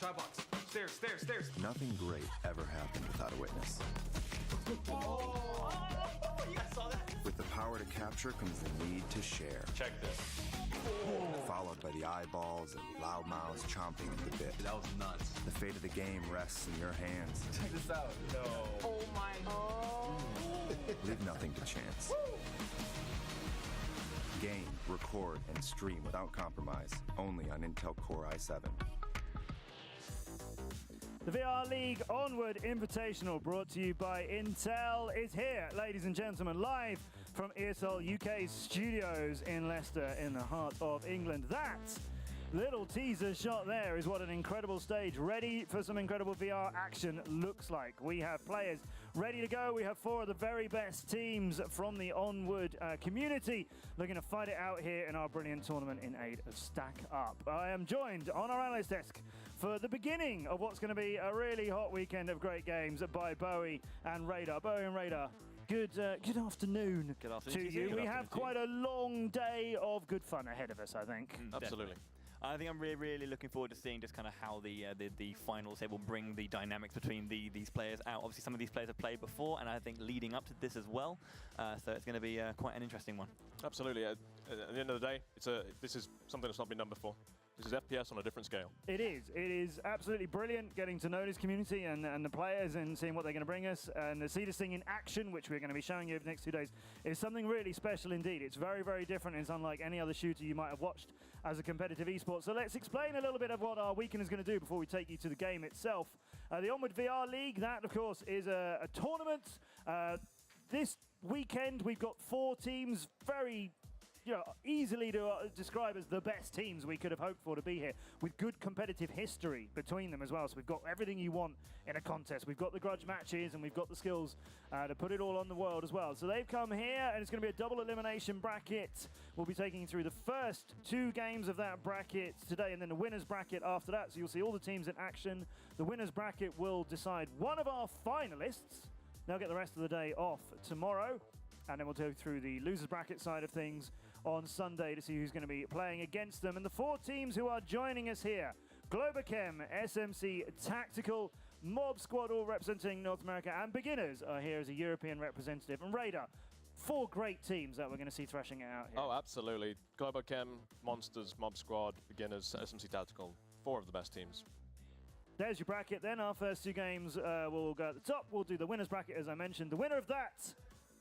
Skybox. Stairs, stairs, stairs. Nothing great ever happened without a witness. Oh, you guys saw that? With the power to capture comes the need to share. Check this. Followed by the eyeballs and loudmouths chomping at the bit. That was nuts. The fate of the game rests in your hands. Check this out. No. Oh my God. Leave nothing to chance. Game, record, and stream without compromise. Only on Intel Core i7. The VR League Onward Invitational, brought to you by Intel, is here, ladies and gentlemen, live from ESL UK's studios in Leicester, in the heart of England. That little teaser shot there is what an incredible stage, ready for some incredible VR action, looks like. We have players ready to go. We have 4 of the very best teams from the Onward community looking to fight it out here in our brilliant tournament in aid of Stack Up. I am joined on our analyst desk for the beginning of what's going to be a really hot weekend of great games by Bowie and Radar. Bowie and Radar, good afternoon, to you. We have quite a long day of good fun ahead of us, I think. Absolutely. I think I'm really looking forward to seeing just kind of how the finals will bring the dynamics between these players out. Obviously, some of these players have played before, and I think leading up to this as well. So it's going to be quite an interesting one. Absolutely. At the end of the day, this is something that's not been done before. This is FPS on a different scale. It is. It is absolutely brilliant getting to know this community and the players and seeing what they're going to bring us. And to see this thing in action, which we're going to be showing you over the next 2 days, is something really special indeed. It's very, very different. It's unlike any other shooter you might have watched as a competitive esport. So let's explain a little bit of what our weekend is going to do before we take you to the game itself. The Onward VR League, that of course is a tournament. This weekend we've got 4 teams, very easily to describe as the best teams we could have hoped for to be here, with good competitive history between them as well. So we've got everything you want in a contest. We've got the grudge matches and we've got the skills to put it all on the world as well. So they've come here and it's going to be a double elimination bracket. We'll be taking you through the first 2 games of that bracket today and then the winner's bracket after that. So you'll see all the teams in action. The winner's bracket will decide one of our finalists. They'll get the rest of the day off tomorrow. And then we'll go through the losers bracket side of things on Sunday to see who's going to be playing against them. And the 4 teams who are joining us here: Globochem, SMC, Tactical, Mob Squad, all representing North America, and Beginners are here as a European representative. And Radar, 4 great teams that we're going to see thrashing it out here. Oh, absolutely. Globochem, Monsters, Mob Squad, Beginners, SMC Tactical, 4 of the best teams. There's your bracket then. Our first 2 games will go at the top. We'll do the winner's bracket, as I mentioned. The winner of that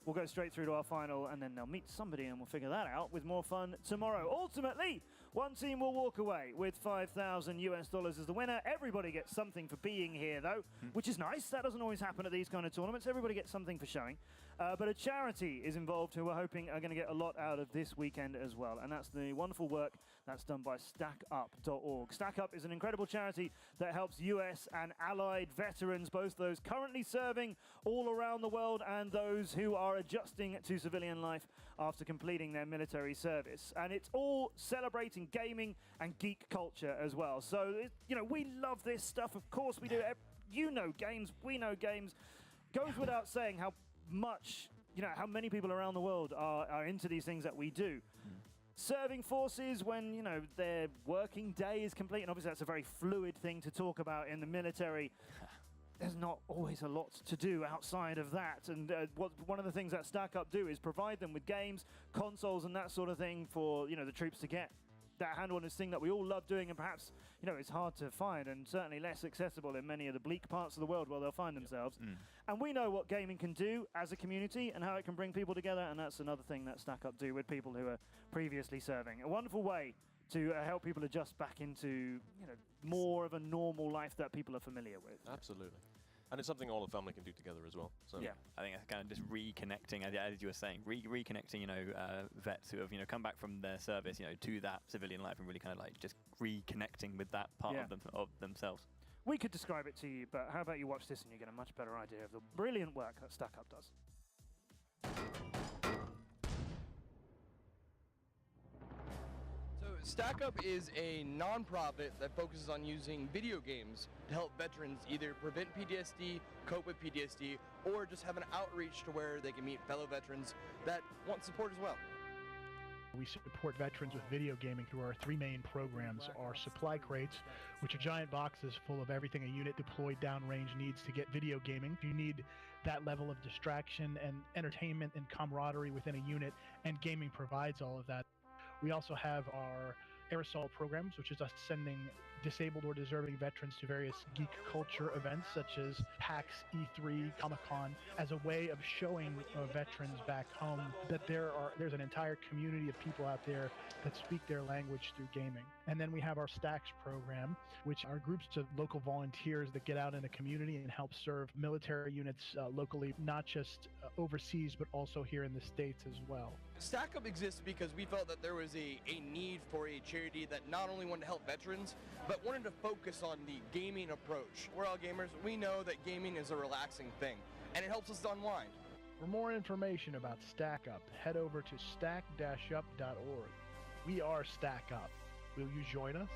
will go straight through to our final, and then they'll meet somebody, and we'll figure that out with more fun tomorrow. Ultimately, one team will walk away with $5,000 as the winner. Everybody gets something for being here, though, which is nice. That doesn't always happen at these kind of tournaments. Everybody gets something for showing. But a charity is involved who we're hoping are going to get a lot out of this weekend as well, and that's the wonderful work that's done by StackUp.org. StackUp is an incredible charity that helps US and allied veterans, both those currently serving all around the world and those who are adjusting to civilian life after completing their military service. And it's all celebrating gaming and geek culture as well. So, we love this stuff. Of course we do. Games, we know games. Goes without saying how much, how many people around the world are into these things that we do. Serving forces when, their working day is complete, and obviously that's a very fluid thing to talk about in the military. There's not always a lot to do outside of that, and one of the things that StackUp do is provide them with games, consoles, and that sort of thing for the troops to get that handle on this thing that we all love doing, and perhaps it's hard to find and certainly less accessible in many of the bleak parts of the world where they'll find themselves. And we know what gaming can do as a community and how it can bring people together, and that's another thing that StackUp do with people who are previously serving. A wonderful way to help people adjust back into more of a normal life that people are familiar with. Absolutely. And it's something all the family can do together as well. So. Yeah, I think it's kind of just reconnecting, as you were saying, reconnecting, vets who have, come back from their service, to that civilian life, and really kind of like just reconnecting with that part of themselves. We could describe it to you, but how about you watch this and you get a much better idea of the brilliant work that StackUp does. So StackUp is a non-profit that focuses on using video games to help veterans either prevent PTSD, cope with PTSD, or just have an outreach to where they can meet fellow veterans that want support as well. We support veterans with video gaming through our 3 main programs. Our supply crates, which are giant boxes full of everything a unit deployed downrange needs to get video gaming. If you need that level of distraction and entertainment and camaraderie within a unit, and gaming provides all of that. We also have our aerosol programs, which is us sending disabled or deserving veterans to various geek culture events such as PAX, E3, Comic-Con, as a way of showing veterans back home that there's an entire community of people out there that speak their language through gaming. And then we have our Stacks program, which are groups of local volunteers that get out in the community and help serve military units locally, not just overseas, but also here in the States as well. Stack Up exists because we felt that there was a need for a charity that not only wanted to help veterans, but wanted to focus on the gaming approach. We're all gamers. We know that gaming is a relaxing thing, and it helps us unwind. For more information about Stack Up, head over to stack-up.org. We are Stack Up. Will you join us?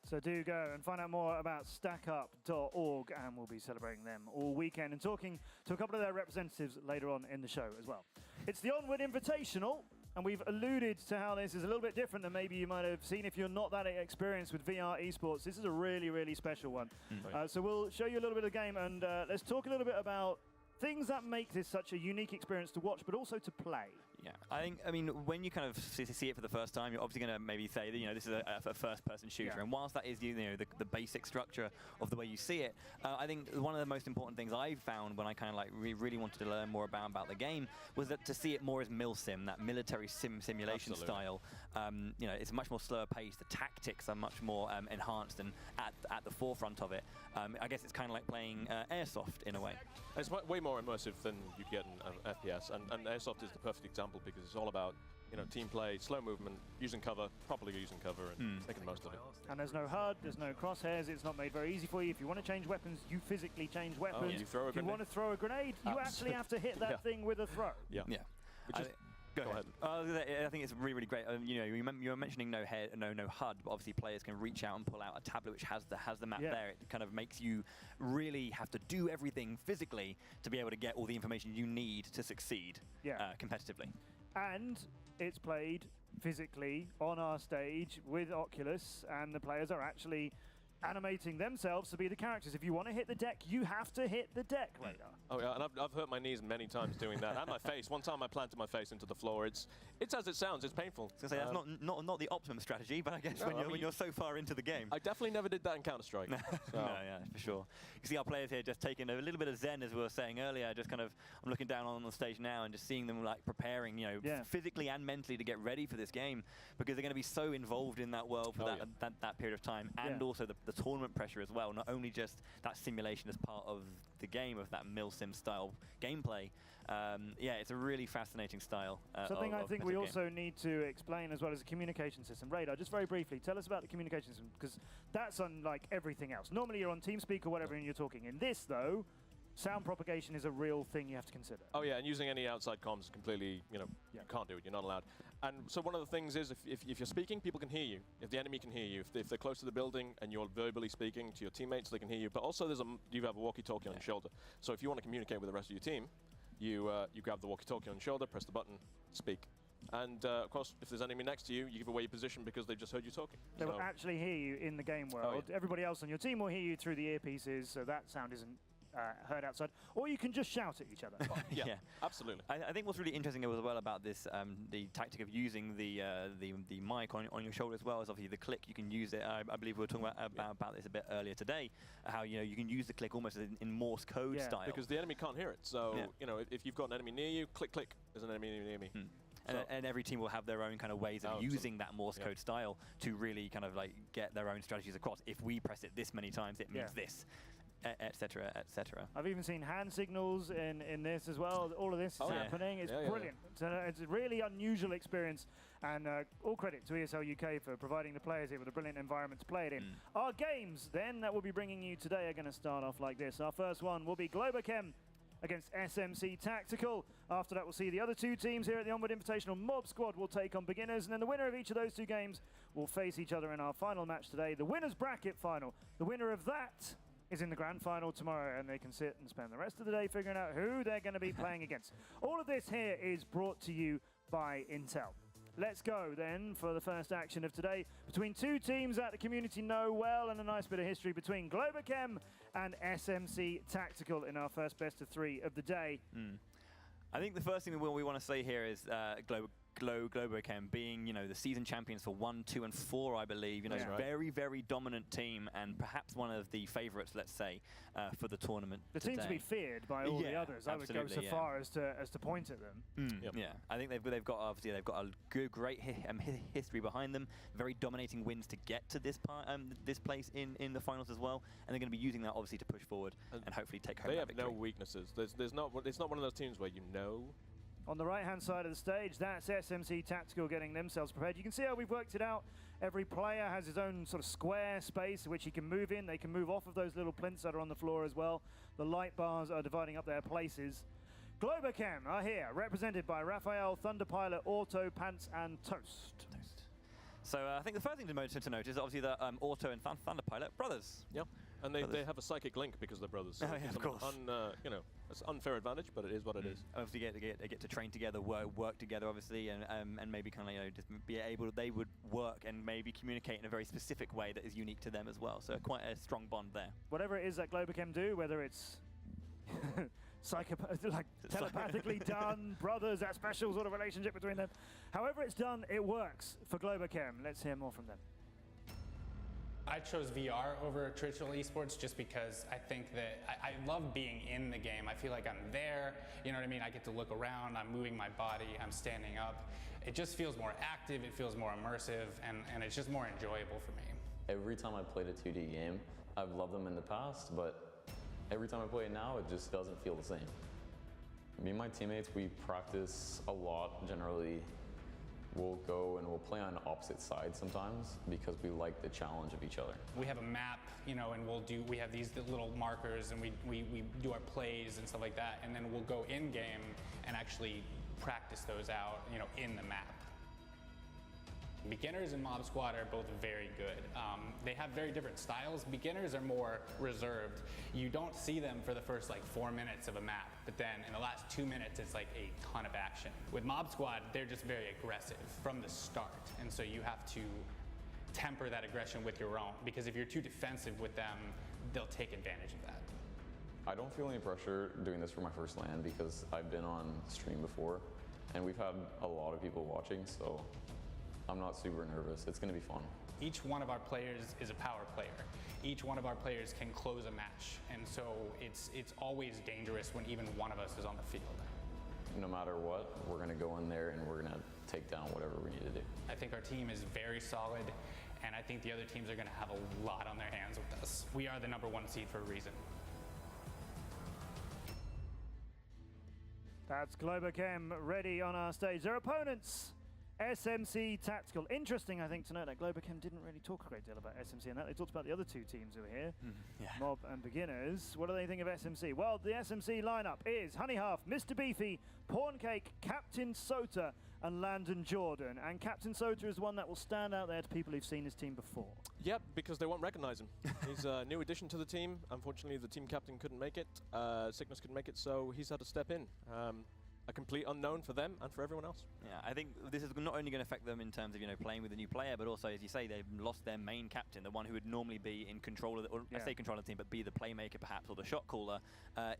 So do go and find out more about stackup.org, and we'll be celebrating them all weekend and talking to a couple of their representatives later on in the show as well. It's the Onward Invitational, and we've alluded to how this is a little bit different than maybe you might have seen if you're not that experienced with VR esports. This is a really, really special one. So we'll show you a little bit of the game, and let's talk a little bit about things that make this such a unique experience to watch, but also to play. Yeah, I mean, when you kind of see it for the first time, you're obviously going to maybe say that, this is a first-person shooter. And whilst that is, the basic structure of the way you see it, I think one of the most important things I found when I kind of like really wanted to learn more about the game was that to see it more as milsim, that military simulation style. It's much more slower paced. The tactics are much more enhanced and at the forefront of it. I guess it's kind of like playing airsoft in a way. It's way more immersive than you get in FPS, and airsoft is the perfect example because it's all about team play, slow movement, using cover, properly using cover, and making the most of it. And there's no HUD, there's no crosshairs, it's not made very easy for you. If you want to change weapons, you physically change weapons. You throw a if you want to throw a grenade, you actually have to hit that thing with a throw. Yeah. Go ahead. I think it's really, really great. You were mentioning no HUD, but obviously players can reach out and pull out a tablet which has the map there. It kind of makes you really have to do everything physically to be able to get all the information you need to succeed competitively. And it's played physically on our stage with Oculus, and the players are actually animating themselves to be the characters. If you want to hit the deck, you have to hit the deck, Radar. Oh yeah, and I've hurt my knees many times doing that, and my face. One time I planted my face into the floor. It's as it sounds. It's painful. So that's not the optimum strategy, but I guess when you're so far into the game. I definitely never did that in Counter-Strike. No, yeah, for sure. You see our players here just taking a little bit of zen, as we were saying earlier. Just kind of, I'm looking down on the stage now and just seeing them like preparing, physically and mentally to get ready for this game, because they're going to be so involved in that world for that period of time, and also the tournament pressure as well. Not only just that simulation as part of the game of that milsim style gameplay. It's a really fascinating style. Something I think we also need to explain as well as a communication system. Radar, just very briefly, tell us about the communication system, because that's unlike everything else. Normally you're on TeamSpeak or whatever and you're talking. In this though, sound propagation is a real thing you have to consider. Oh yeah, and using any outside comms is completely, you can't do it, you're not allowed. And so one of the things is if you're speaking, people can hear you. If the enemy can hear you, if they're close to the building and you're verbally speaking to your teammates, they can hear you. But also you have a walkie-talkie on your shoulder. So if you want to communicate with the rest of your team, you grab the walkie-talkie on your shoulder, press the button, speak. And of course, if there's an enemy next to you, you give away your position because they've just heard you talking. They will actually hear you in the game world. Everybody else on your team will hear you through the earpieces, so that sound isn't heard outside, or you can just shout at each other. Yeah, absolutely. I think what's really interesting as well about this, the tactic of using the mic on your shoulder as well, is obviously the click. You can use it. I believe we were talking about this a bit earlier today. How you can use the click almost in Morse code style, because the enemy can't hear it. So if you've got an enemy near you, click click. There's an enemy near me. And every team will have their own kind of ways of using that Morse code style to really kind of like get their own strategies across. If we press it this many times, it means this. Etc. etc. I've even seen hand signals in this as well. All of this is happening. It's brilliant. It's a really unusual experience, and all credit to ESL UK for providing the players here with a brilliant environment to play it in. Our games then that we'll be bringing you today are going to start off like this. Our first one will be Globochem against SMC Tactical. After that, we'll see the other two teams here at the Onward Invitational. Mob Squad will take on Beginners, and then the winner of each of those two games will face each other in our final match today, the Winners Bracket Final. The winner of that is in the grand final tomorrow, and they can sit and spend the rest of the day figuring out who they're going to be playing against. All of this here is brought to you by Intel. Let's go then for the first action of today between two teams that the community know well, and a nice bit of history between Globochem and SMC Tactical in our first best of 3 of the day. I think the first thing we want to say here is Globochem being, the season champions for 1, 2, and 4, I believe. Very, very dominant team, and perhaps one of the favourites, let's say, for the tournament. The team to be feared by all the others. I would go so far as to point at them. Yeah, I think they've got a great history behind them. Very dominating wins to get to this place in the finals as well, and they're going to be using that obviously to push forward and hopefully take home. They that have victory. no weaknesses. It's not one of those teams where On the right-hand side of the stage, that's SMC Tactical getting themselves prepared. You can see how we've worked it out. Every player has his own sort of square space which he can move in. They can move off of those little plinths that are on the floor as well. The light bars are dividing up their places. Globochem are here, represented by Raphael, Thunderpilot, Auto, Pants, and Toast. So I think the first thing to note is obviously that Auto and Thunderpilot brothers. Yep. And they have a psychic link because they're brothers. So of course. It's an unfair advantage, but it is what it is. Obviously, they get to train together, work together, obviously, and maybe kind of just be able. They would work and maybe communicate in a very specific way that is unique to them as well. So quite a strong bond there. Whatever it is that Globochem do, whether it's telepathically done, brothers, that special sort of relationship between them. However it's done, it works for Globochem. Let's hear more from them. I chose VR over traditional esports just because I think that I love being in the game. I feel like I'm there, you know what I mean? I get to look around, I'm moving my body, I'm standing up. It just feels more active, it feels more immersive, and it's just more enjoyable for me. Every time I played a 2D game, I've loved them in the past, but every time I play it now, it just doesn't feel the same. Me and my teammates, we practice a lot generally. We'll go and we'll play on opposite sides sometimes because we like the challenge of each other. We have a map, and we have these little markers, and we do our plays and stuff like that, and then we'll go in game and actually practice those out, in the map. Beginners and Mob Squad are both very good. They have very different styles. Beginners are more reserved. You don't see them for the first 4 minutes of a map, but then in the last 2 minutes, it's like a ton of action. With Mob Squad, they're just very aggressive from the start, and so you have to temper that aggression with your own, because if you're too defensive with them, they'll take advantage of that. I don't feel any pressure doing this for my first LAN because I've been on stream before, and we've had a lot of people watching, so I'm not super nervous. It's going to be fun. Each one of our players is a power player. Each one of our players can close a match, and so it's always dangerous when even one of us is on the field. No matter what, we're going to go in there and we're going to take down whatever we need to do. I think our team is very solid, and I think the other teams are going to have a lot on their hands with us. We are the #1 seed for a reason. That's Globochem ready on our stage. Their opponents, SMC Tactical. Interesting, I think, to note that Globochem didn't really talk a great deal about SMC and that. They talked about the other two teams over here, Mob and Beginners. What do they think of SMC? Well, the SMC lineup is Honey Half, Mr. Beefy, Porncake, Captain Sota, and Landon Jordan. And Captain Sota is one that will stand out there to people who've seen his team before. Yep, because they won't recognize him. He's a new addition to the team. Unfortunately, the team captain couldn't make it. Sickness couldn't make it, so he's had to step in. A complete unknown for them and for everyone else. Yeah, I think this is not only going to affect them in terms of playing with a new player, but also, as you say, they've lost their main captain, the one who would normally be in control of the, or I say control of the team, but be the playmaker perhaps, or the shot caller,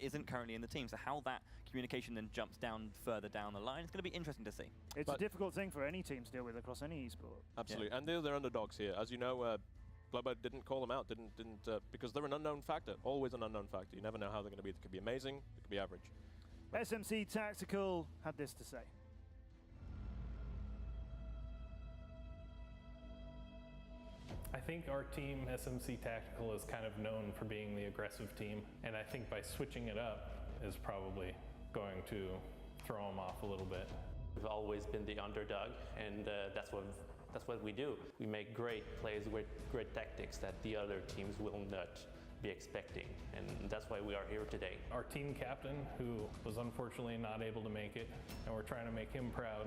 isn't currently in the team. So how that communication then jumps down further down the line, it's going to be interesting to see. It's a difficult thing for any team to deal with across any esport. Absolutely, and they're underdogs here. As you know, Globo didn't call them out, because they're an unknown factor, always an unknown factor. You never know how they're going to be. It could be amazing, it could be average. SMC Tactical had this to say. I think our team, SMC Tactical, is kind of known for being the aggressive team, and I think by switching it up is probably going to throw them off a little bit. We've always been the underdog, and that's what we do. We make great plays with great tactics that the other teams will not be expecting, and that's why we are here today. Our team captain, who was unfortunately not able to make it, and we're trying to make him proud.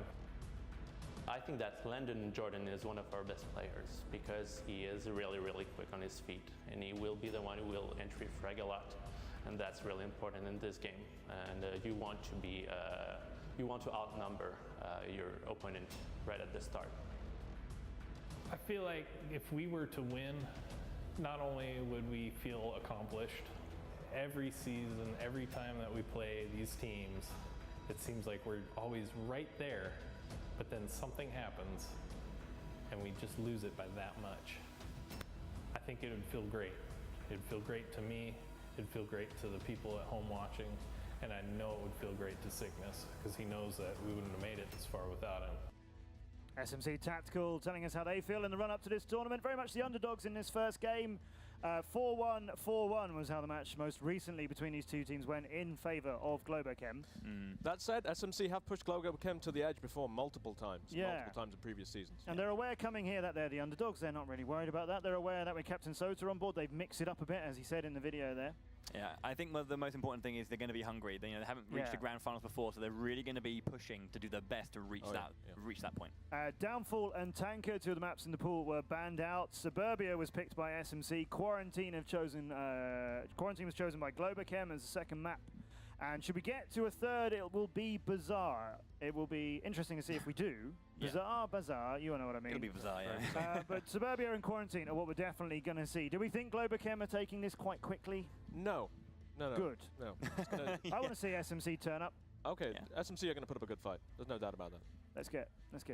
I I think that Landon Jordan is one of our best players because he is really, really quick on his feet, and he will be the one who will entry frag a lot, and that's really important in this game. And you want to outnumber your opponent right at the start. I feel like if we were to win, not only would we feel accomplished, every season, every time that we play these teams, it seems like we're always right there, but then something happens and we just lose it by that much. I think it would feel great. It'd feel great to me, it'd feel great to the people at home watching, and I know it would feel great to Cygnus, because he knows that we wouldn't have made it this far without him. SMC Tactical telling us how they feel in the run-up to this tournament. Very much the underdogs in this first game. 4-1, 4-1 was how the match most recently between these two teams went in favor of Globochem. That said, SMC have pushed Globochem to the edge before multiple times in previous seasons. And they're aware coming here that they're the underdogs. They're not really worried about that. They're aware that with Captain Sota on board, they've mixed it up a bit, as he said in the video there. Yeah, I think the most important thing is they're going to be hungry. They haven't reached the grand finals before, so they're really going to be pushing to do their best to reach that point. Downfall and Tanker, two of the maps in the pool, were banned out. Suburbia was picked by SMC. Quarantine was chosen by Globochem as the second map. And should we get to a third, it will be Bazaar. It will be interesting to see if we do. Bazaar, you know what I mean. It'll be Bazaar, yeah. But Suburbia and Quarantine are what we're definitely going to see. Do we think Globochem are taking this quite quickly? No. Good. No. I want to see SMC turn up. Okay, SMC are going to put up a good fight. There's no doubt about that. Let's get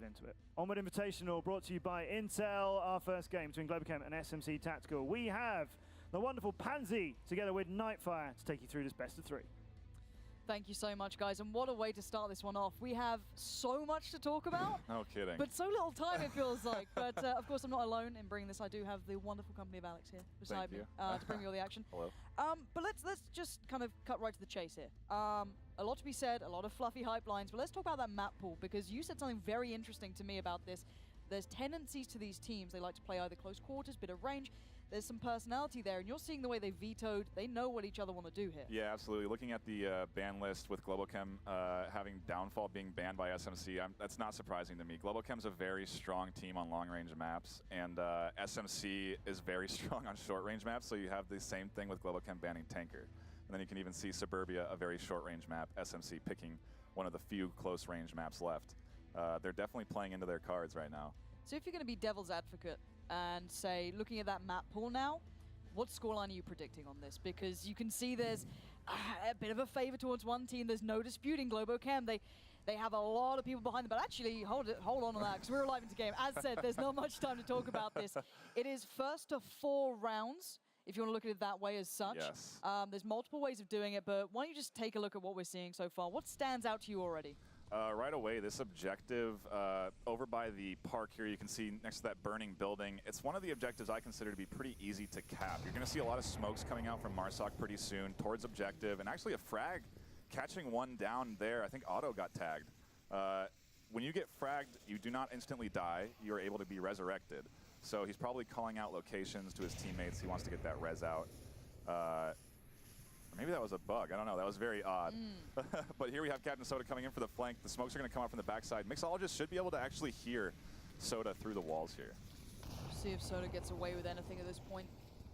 into it. Onward Invitational brought to you by Intel. Our first game between Globochem and SMC Tactical. We have the wonderful Pansy together with Nightfire to take you through this best of 3. Thank you so much, guys, and what a way to start this one off. We have so much to talk about. No kidding. But so little time, it feels like. But of course, I'm not alone in bringing this. I do have the wonderful company of Alex here beside me to bring you all the action. Hello. But let's just kind of cut right to the chase here. A lot to be said, a lot of fluffy hype lines, but let's talk about that map pool, because you said something very interesting to me about this. There's tendencies to these teams. They like to play either close quarters, bit of range. There's some personality there, and you're seeing the way they vetoed. They know what each other want to do here. Yeah, absolutely. Looking at the ban list with Globochem having Downfall being banned by SMC, that's not surprising to me. Globochem's a very strong team on long-range maps, and SMC is very strong on short-range maps, so you have the same thing with Globochem banning Tanker. And then you can even see Suburbia, a very short-range map, SMC picking one of the few close-range maps left. They're definitely playing into their cards right now. So if you're going to be devil's advocate and say, looking at that map pool now, what scoreline are you predicting on this? Because you can see there's a bit of a favor towards one team. There's no disputing Globochem. They have a lot of people behind them, but actually, hold on to that, because we're live into game. As said, there's not much time to talk about this. It is first to 4 rounds, if you want to look at it that way as such. Yes. There's multiple ways of doing it, but why don't you just take a look at what we're seeing so far? What stands out to you already? Right away, this objective over by the park here, you can see next to that burning building. It's one of the objectives I consider to be pretty easy to cap. You're going to see a lot of smokes coming out from Marsoc pretty soon towards objective, and actually a frag catching one down there. I think Otto got tagged. When you get fragged, you do not instantly die. You are able to be resurrected. So he's probably calling out locations to his teammates. He wants to get that res out. Maybe that was a bug. I don't know. That was very odd. But here we have Captain Sota coming in for the flank. The smokes are going to come out from the backside. Mixologist should be able to actually hear Sota through the walls here. See if Sota gets away with anything at this point.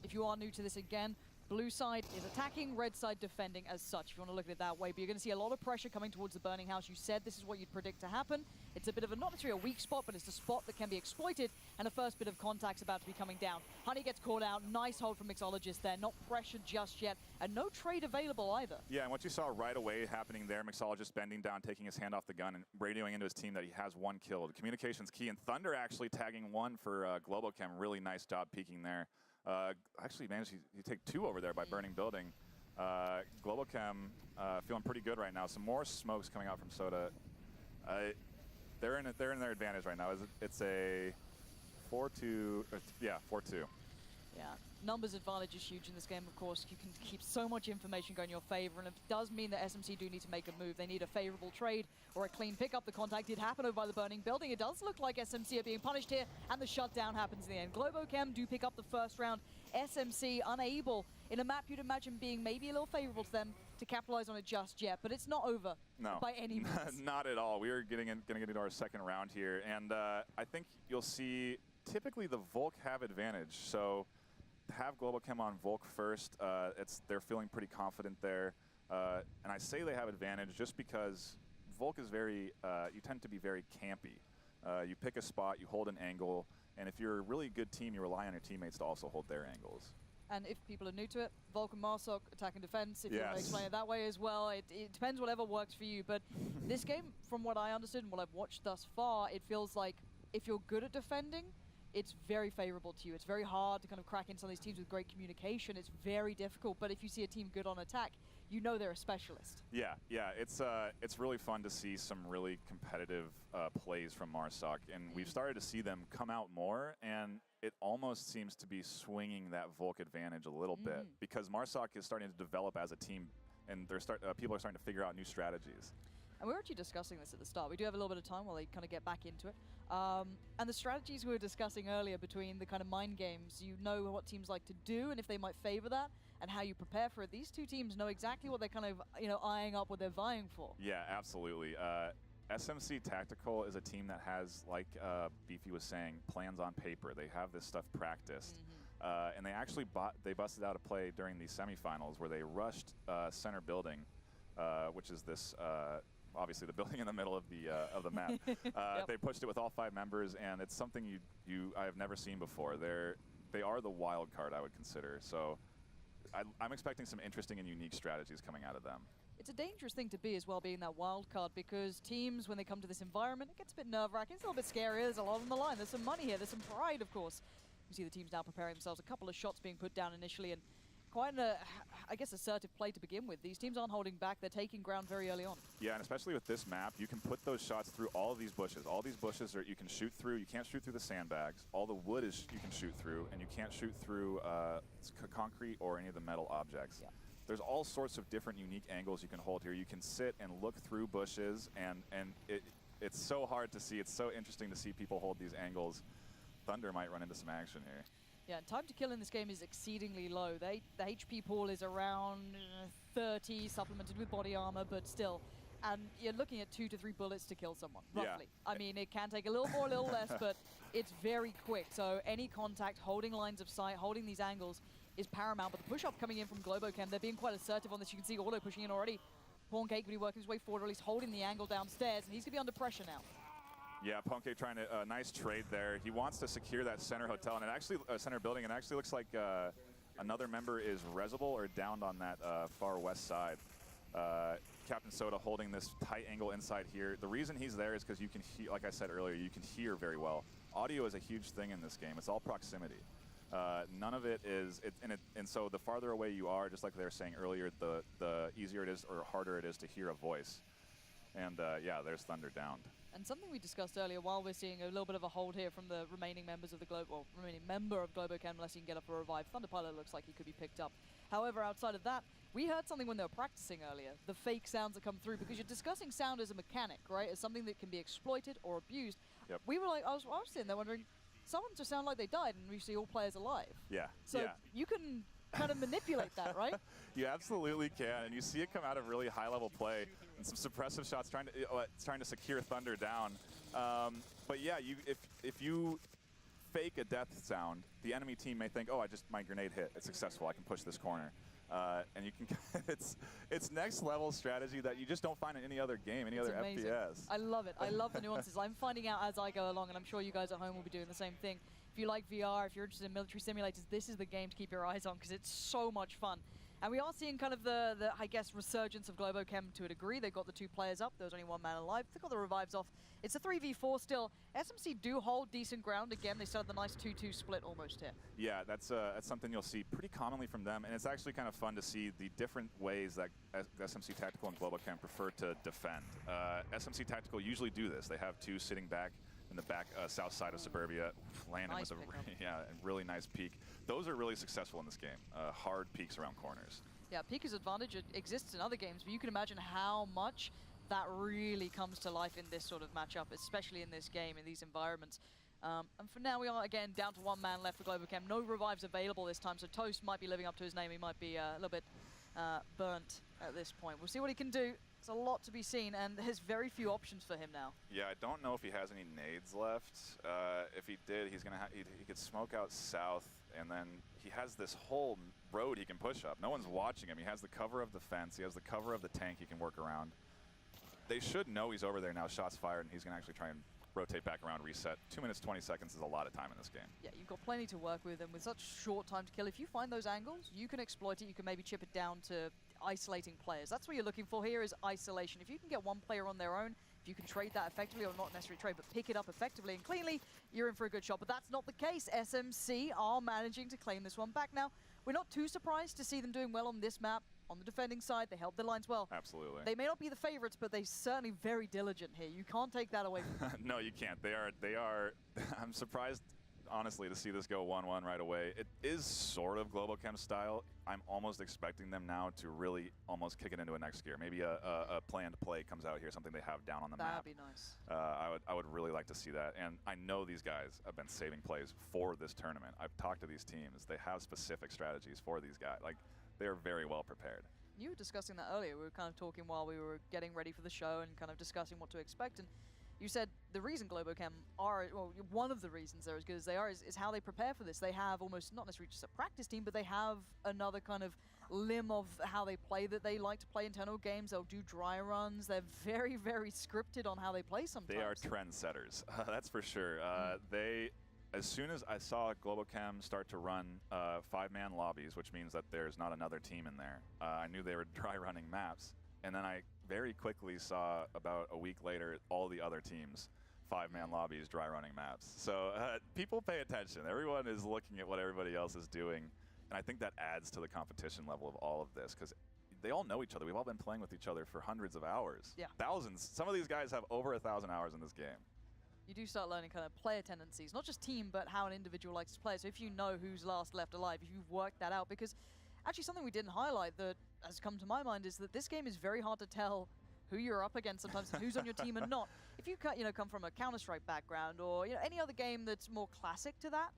If you are new to this again, blue side is attacking, red side defending as such, if you want to look at it that way. But you're going to see a lot of pressure coming towards the burning house. You said this is what you'd predict to happen. It's a bit of a, not necessarily a weak spot, but it's a spot that can be exploited, and a first bit of contact's about to be coming down. Honey gets caught out. Nice hold from Mixologist there. Not pressured just yet, and no trade available either. Yeah, and what you saw right away happening there, Mixologist bending down, taking his hand off the gun, and radioing into his team that he has 1 kill. The communication's key, and Thunder actually tagging 1 for Globochem. Really nice job peeking there. Actually managed to take 2 over there by burning building. Globochem feeling pretty good right now. Some more smokes coming out from Sota. They're in their advantage right now. It's a 4-2. Yeah, 4-2. Yeah, numbers advantage is huge in this game, of course. You can keep so much information going in your favor, and it does mean that SMC do need to make a move. They need a favorable trade or a clean pickup. The contact did happen over by the burning building. It does look like SMC are being punished here, and the shutdown happens in the end. Globochem do pick up the first round. SMC unable in a map you'd imagine being maybe a little favorable to them to capitalize on it just yet, but it's not over by any means. Not at all. We are going to get into our second round here, and I think you'll see typically the Volk have advantage. So have Globochem on Volk first. They're feeling pretty confident there, and I say they have advantage just because Volk is you tend to be very campy. You pick a spot, you hold an angle, and if you're a really good team, you rely on your teammates to also hold their angles. And if people are new to it, Volk and Marsoc, attack and defense, if you want to explain it that way as well. It depends whatever works for you. But this game, from what I understood and what I've watched thus far, it feels like if you're good at defending, it's very favorable to you. It's very hard to kind of crack into some of these teams with great communication. It's very difficult. But if you see a team good on attack, you know they're a specialist. Yeah, it's really fun to see some really competitive plays from Marsoc. And we've started to see them come out more, and it almost seems to be swinging that Volk advantage a little bit because Marsoc is starting to develop as a team, and people are starting to figure out new strategies. And we were actually discussing this at the start. We do have a little bit of time while they kind of get back into it. And the strategies we were discussing earlier between the kind of mind games, you know what teams like to do and if they might favor that and how you prepare for it. These two teams know exactly what they're kind of, eyeing up, what they're vying for. Yeah, absolutely. SMC Tactical is a team that has, like Beefy was saying, plans on paper. They have this stuff practiced. And they actually busted out a play during the semifinals where they rushed center building, which is this obviously the building in the middle of the map. They pushed it with all 5 members, and it's something I have never seen before. They are the wild card, I would consider. So I'm expecting some interesting and unique strategies coming out of them. It's a dangerous thing to be as well, being that wild card, because teams, when they come to this environment, it gets a bit nerve-wracking. It's a little bit scary. There's a lot on the line. There's some money here. There's some pride, of course. You see the teams now preparing themselves. A couple of shots being put down initially, and quite an, I guess, assertive play to begin with. These teams aren't holding back. They're taking ground very early on. Yeah, and especially with this map, you can put those shots through all of these bushes. All these bushes you can shoot through. You can't shoot through the sandbags. All the wood you can shoot through, and you can't shoot through concrete or any of the metal objects. Yeah. There's all sorts of different unique angles you can hold here. You can sit and look through bushes, and it's so hard to see. It's so interesting to see people hold these angles. Thunder might run into some action here. Yeah, and time to kill in this game is exceedingly low. The HP pool is around 30, supplemented with body armor, but still. And you're looking at 2 to 3 bullets to kill someone, roughly. Yeah. I mean, it can take a little more, a little less, but it's very quick. So any contact, holding lines of sight, holding these angles is paramount. But the push-up coming in from Globochem, they're being quite assertive on this. You can see Auto pushing in already. Pancake will be working his way forward, or at least holding the angle downstairs, and he's going to be under pressure now. Yeah, Pancake trying to, nice trade there. He wants to secure that center hotel, and it actually, center building, and it actually looks like another member is resible or downed on that far west side. Captain Soda holding this tight angle inside here. The reason he's there is because you can hear, like I said earlier, you can hear very well. Audio is a huge thing in this game. It's all proximity. None of it is, and so the farther away you are, just like they were saying earlier, the easier it is or harder it is to hear a voice. And yeah, there's Thunder downed. And something we discussed earlier, while we're seeing a little bit of a hold here from the remaining members of the remaining member of Globochem, unless he can get up a revive. Thunderpilot looks like he could be picked up. However, outside of that, we heard something when they were practicing earlier, the fake sounds that come through, because you're discussing sound as a mechanic, right? As something that can be exploited or abused. Yep. We were like, I was sitting there wondering, someone just sound like they died, and we see all players alive. Yeah. So you can kind of manipulate that, right? You absolutely can, and you see it come out of really high-level play and some suppressive shots trying to secure Thunder down. But yeah, if you fake a death sound, the enemy team may think, oh, my grenade hit. It's successful. I can push this corner. And you can, it's next level strategy that you just don't find in any other game, any other amazing. FPS. I love it. I love the nuances. I'm finding out as I go along, and I'm sure you guys at home will be doing the same thing. If you like VR, if you're interested in military simulators, this is the game to keep your eyes on, because it's so much fun. And we are seeing kind of the I guess, resurgence of Globochem to a degree. They've got the 2 players up. There was only 1 man alive. They got the revives off. It's a 3v4 still. SMC do hold decent ground. Again, they started the nice 2-2 split almost here. Yeah, that's something you'll see pretty commonly from them. And it's actually kind of fun to see the different ways that SMC Tactical and Globochem prefer to defend. SMC Tactical usually do this. They have 2 sitting back in the back south side of Suburbia, landing with a really nice peek. Those are really successful in this game. Hard peeks around corners. Yeah, peeker's advantage exists in other games, but you can imagine how much that really comes to life in this sort of matchup, especially in this game, in these environments. And for now, we are, again, down to 1 man left for Globochem. No revives available this time, so Toast might be living up to his name. He might be a little bit burnt at this point. We'll see what he can do. There's a lot to be seen, and there's very few options for him now. Yeah, I don't know if he has any nades left. If he did, he's gonna he could smoke out south, and then he has this whole road he can push up. No one's watching him. He has the cover of the fence. He has the cover of the tank he can work around. They should know he's over there now. Shots fired, and he's gonna actually try and rotate back around, reset. 2 minutes, 20 seconds is a lot of time in this game. Yeah, you've got plenty to work with, and with such short time to kill, if you find those angles, you can exploit it. You can maybe chip it down to isolating players. That's what you're looking for here, is isolation. If you can get one player on their own, if you can trade that effectively, or not necessarily trade, but pick it up effectively and cleanly, you're in for a good shot. But that's not the case. SMC are managing to claim this one back. Now, we're not too surprised to see them doing well on this map. On the defending side, they held their lines well. Absolutely. They may not be the favorites, but they're certainly very diligent here. You can't take that away from them. No, you can't. They are, I'm surprised, honestly, to see this go 1-1 right away. It is sort of Globochem style. I'm almost expecting them now to really almost kick it into a next gear. Maybe a planned play comes out here, something they have down on the map. That'd be nice. I would really like to see that. And I know these guys have been saving plays for this tournament. I've talked to these teams. They have specific strategies for these guys. Like, they are very well prepared. You were discussing that earlier. We were kind of talking while we were getting ready for the show and kind of discussing what to expect. And you said the reason Globochem are, well, one of the reasons they're as good as they are is how they prepare for this. They have almost, not necessarily just a practice team, but they have another kind of limb of how they play, that they like to play internal games. They'll do dry runs. They're very, very scripted on how they play sometimes. They are trendsetters, that's for sure. As soon as I saw Globochem start to run 5-man lobbies, which means that there's not another team in there, I knew they were dry running maps. And then I very quickly saw, about a week later, all the other teams, 5-man lobbies, dry running maps. So people pay attention. Everyone is looking at what everybody else is doing. And I think that adds to the competition level of all of this, because they all know each other. We've all been playing with each other for hundreds of hours. Yeah. Thousands. Some of these guys have over 1,000 hours in this game. You do start learning kind of player tendencies, not just team, but how an individual likes to play. So if you know who's last left alive, if you've worked that out, because actually something we didn't highlight that has come to my mind is that this game is very hard to tell who you're up against sometimes, who's on your team and not. If you come from a Counter-Strike background or any other game that's more classic to that,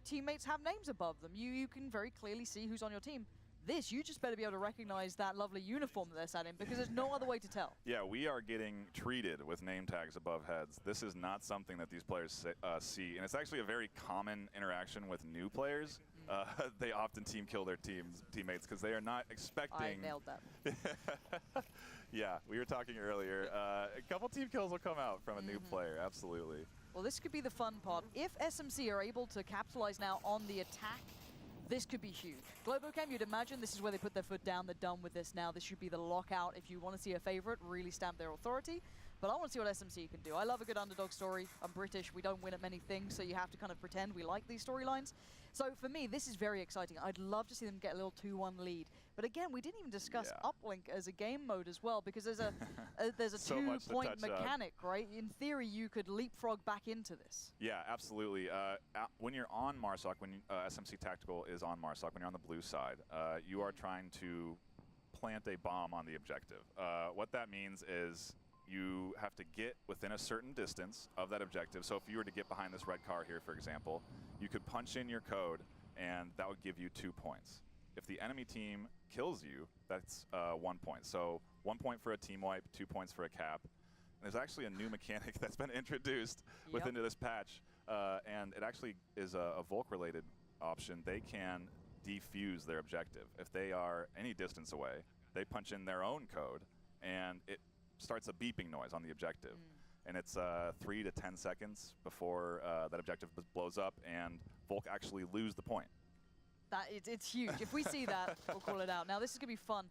teammates have names above them. You can very clearly see who's on your team. This, you just better be able to recognize that lovely uniform that they're sat in, because there's no other way to tell. Yeah, we are getting treated with name tags above heads. This is not something that these players see, and it's actually a very common interaction with new players. They often team kill their teammates because they are not expecting. I nailed that. Yeah, we were talking earlier. A couple team kills will come out from a new player, absolutely. Well, this could be the fun part. If SMC are able to capitalize now on the attack, this could be huge. Globochem, you'd imagine this is where they put their foot down. They're done with this now. This should be the lockout. If you want to see a favorite, really stamp their authority. But I want to see what SMC can do. I love a good underdog story. I'm British. We don't win at many things, so you have to kind of pretend we like these storylines. So for me, this is very exciting. I'd love to see them get a little 2-1 lead. But again, we didn't even discuss uplink as a game mode as well, because there's a So 2-point mechanic, right? In theory, you could leapfrog back into this. Yeah, absolutely. When you're on Marsoc, when SMC Tactical is on Marsoc, when you're on the blue side, you are trying to plant a bomb on the objective. What that means is you have to get within a certain distance of that objective. So if you were to get behind this red car here, for example, you could punch in your code, and that would give you 2 points. If the enemy team kills you, that's 1 point. So 1 point for a team wipe, 2 points for a cap. And there's actually a new mechanic that's been introduced within this patch, and it actually is a Volk-related option. They can defuse their objective. If they are any distance away, they punch in their own code, and it starts a beeping noise on the objective. And it's 3 to 10 seconds before that objective blows up, and Volk actually lose the point. It's huge. If we see that, we'll call it out. Now, this is going to be fun.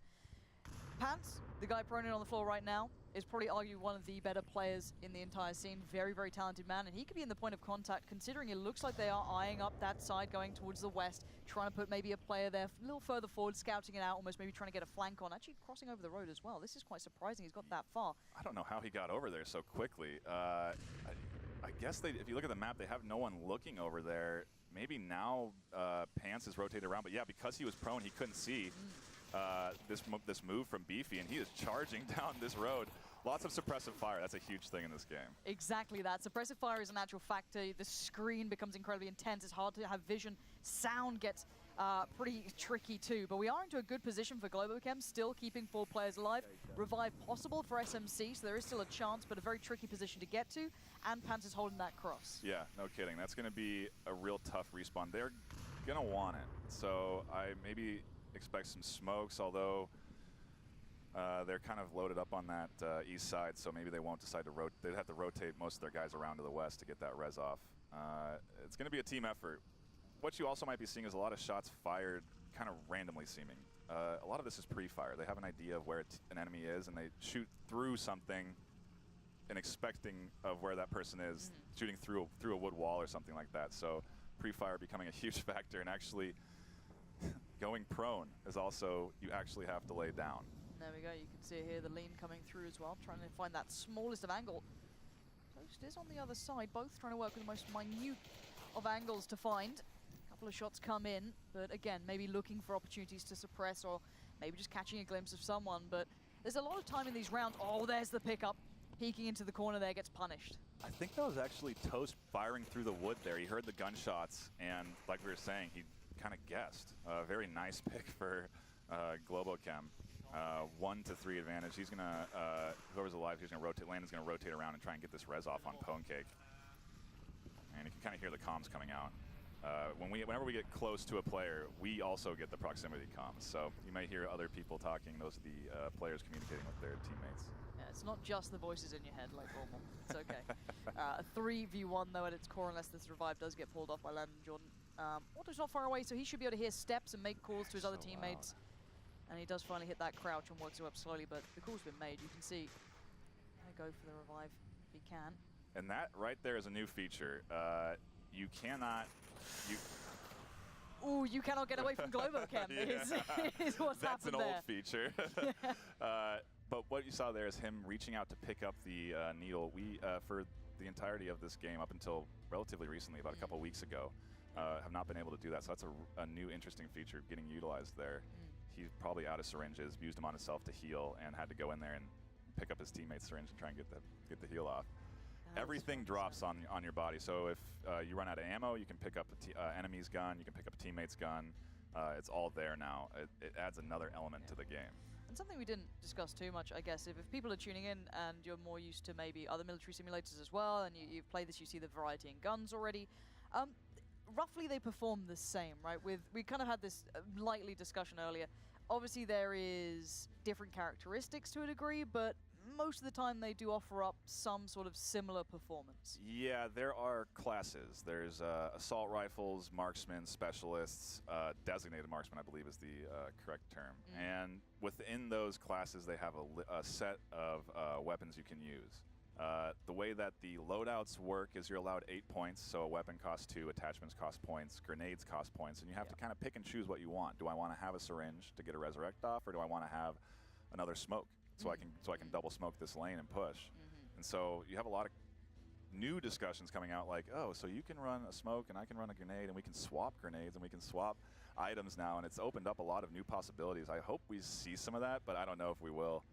Pants, the guy prone on the floor right now, is probably arguably one of the better players in the entire scene. Very, very talented man, and he could be in the point of contact, considering it looks like they are eyeing up that side going towards the west, trying to put maybe a player there a little further forward, scouting it out, almost maybe trying to get a flank on, actually crossing over the road as well. This is quite surprising he's got that far. I don't know how he got over there so quickly. I guess if you look at the map, they have no one looking over there. Maybe now Pants is rotated around, but yeah, because he was prone, he couldn't see this move from Beefy, and he is charging down this road. Lots of suppressive fire. That's a huge thing in this game. Exactly that. Suppressive fire is a natural factor. The screen becomes incredibly intense. It's hard to have vision. Sound gets pretty tricky too. But we are into a good position for Globochem, still keeping 4 players alive. Revive possible for SMC, so there is still a chance, but a very tricky position to get to. And Panzer's holding that cross. Yeah, no kidding. That's going to be a real tough respawn. They're going to want it. So I maybe expect some smokes, although they're kind of loaded up on that east side, so maybe they won't decide to rotate. They'd have to rotate most of their guys around to the west to get that res off. It's going to be a team effort. What you also might be seeing is a lot of shots fired kind of randomly seeming. A lot of this is pre-fire. They have an idea of where an enemy is, and they shoot through something and expecting of where that person is, shooting through a wood wall or something like that. So pre-fire becoming a huge factor, and actually going prone is also, you actually have to lay down. There we go, you can see here the lean coming through as well, trying to find that smallest of angle. Toast is on the other side, both trying to work with the most minute of angles to find. A couple of shots come in, but again, maybe looking for opportunities to suppress or maybe just catching a glimpse of someone, but there's a lot of time in these rounds. Oh, there's the pickup. Peeking into the corner there, gets punished. I think that was actually Toast firing through the wood there. He heard the gunshots, and like we were saying, he kind of guessed. Very nice pick for Globochem. 1 to 3 advantage. He's gonna, whoever's alive, he's gonna rotate. Landon's gonna rotate around and try and get this res off on Pone Cake. And you can kind of hear the comms coming out. Whenever we get close to a player, we also get the proximity comms. So you may hear other people talking. Those are the players communicating with their teammates. Yeah, it's not just the voices in your head like normal. It's okay. A 3v1 though at its core, unless this revive does get pulled off by Landon Jordan. Auto's not far away, so he should be able to hear steps and make calls to his other teammates. And he does finally hit that crouch and works up slowly, but the call's been made. You can see. Go for the revive if he can. And that right there is a new feature. You cannot. Ooh, you cannot get away from Globochem. Yeah. is what's That's happened an there. old feature. But what you saw there is him reaching out to pick up the needle. We, for the entirety of this game, up until relatively recently, about a couple weeks ago, have not been able to do that. So that's a new interesting feature getting utilized there. He's probably out of syringes, used them on himself to heal, and had to go in there and pick up his teammate's syringe and try and get the heal off. Everything drops on your body. So if you run out of ammo, you can pick up the enemy's gun, you can pick up a teammate's gun. It's all there now. It adds another element to the game. And something we didn't discuss too much, I guess, if people are tuning in and you're more used to maybe other military simulators as well, and you've played this, you see the variety in guns already. Roughly they perform the same, right? We kind of had this lightly discussion earlier. Obviously there is different characteristics to a degree, but most of the time they do offer up some sort of similar performance. Yeah, there are classes. There's assault rifles, marksmen, specialists, designated marksman, I believe is the correct term. And within those classes, they have a set of weapons you can use. The way that the loadouts work is you're allowed 8 points, so a weapon costs 2, attachments cost points, grenades cost points, and you have to kind of pick and choose what you want. Do I want to have a syringe to get a resurrect off, or do I want to have another smoke so I can double smoke this lane and push? And so you have a lot of new discussions coming out like, oh, so you can run a smoke and I can run a grenade and we can swap grenades and we can swap items now, and it's opened up a lot of new possibilities. I hope we see some of that, but I don't know if we will.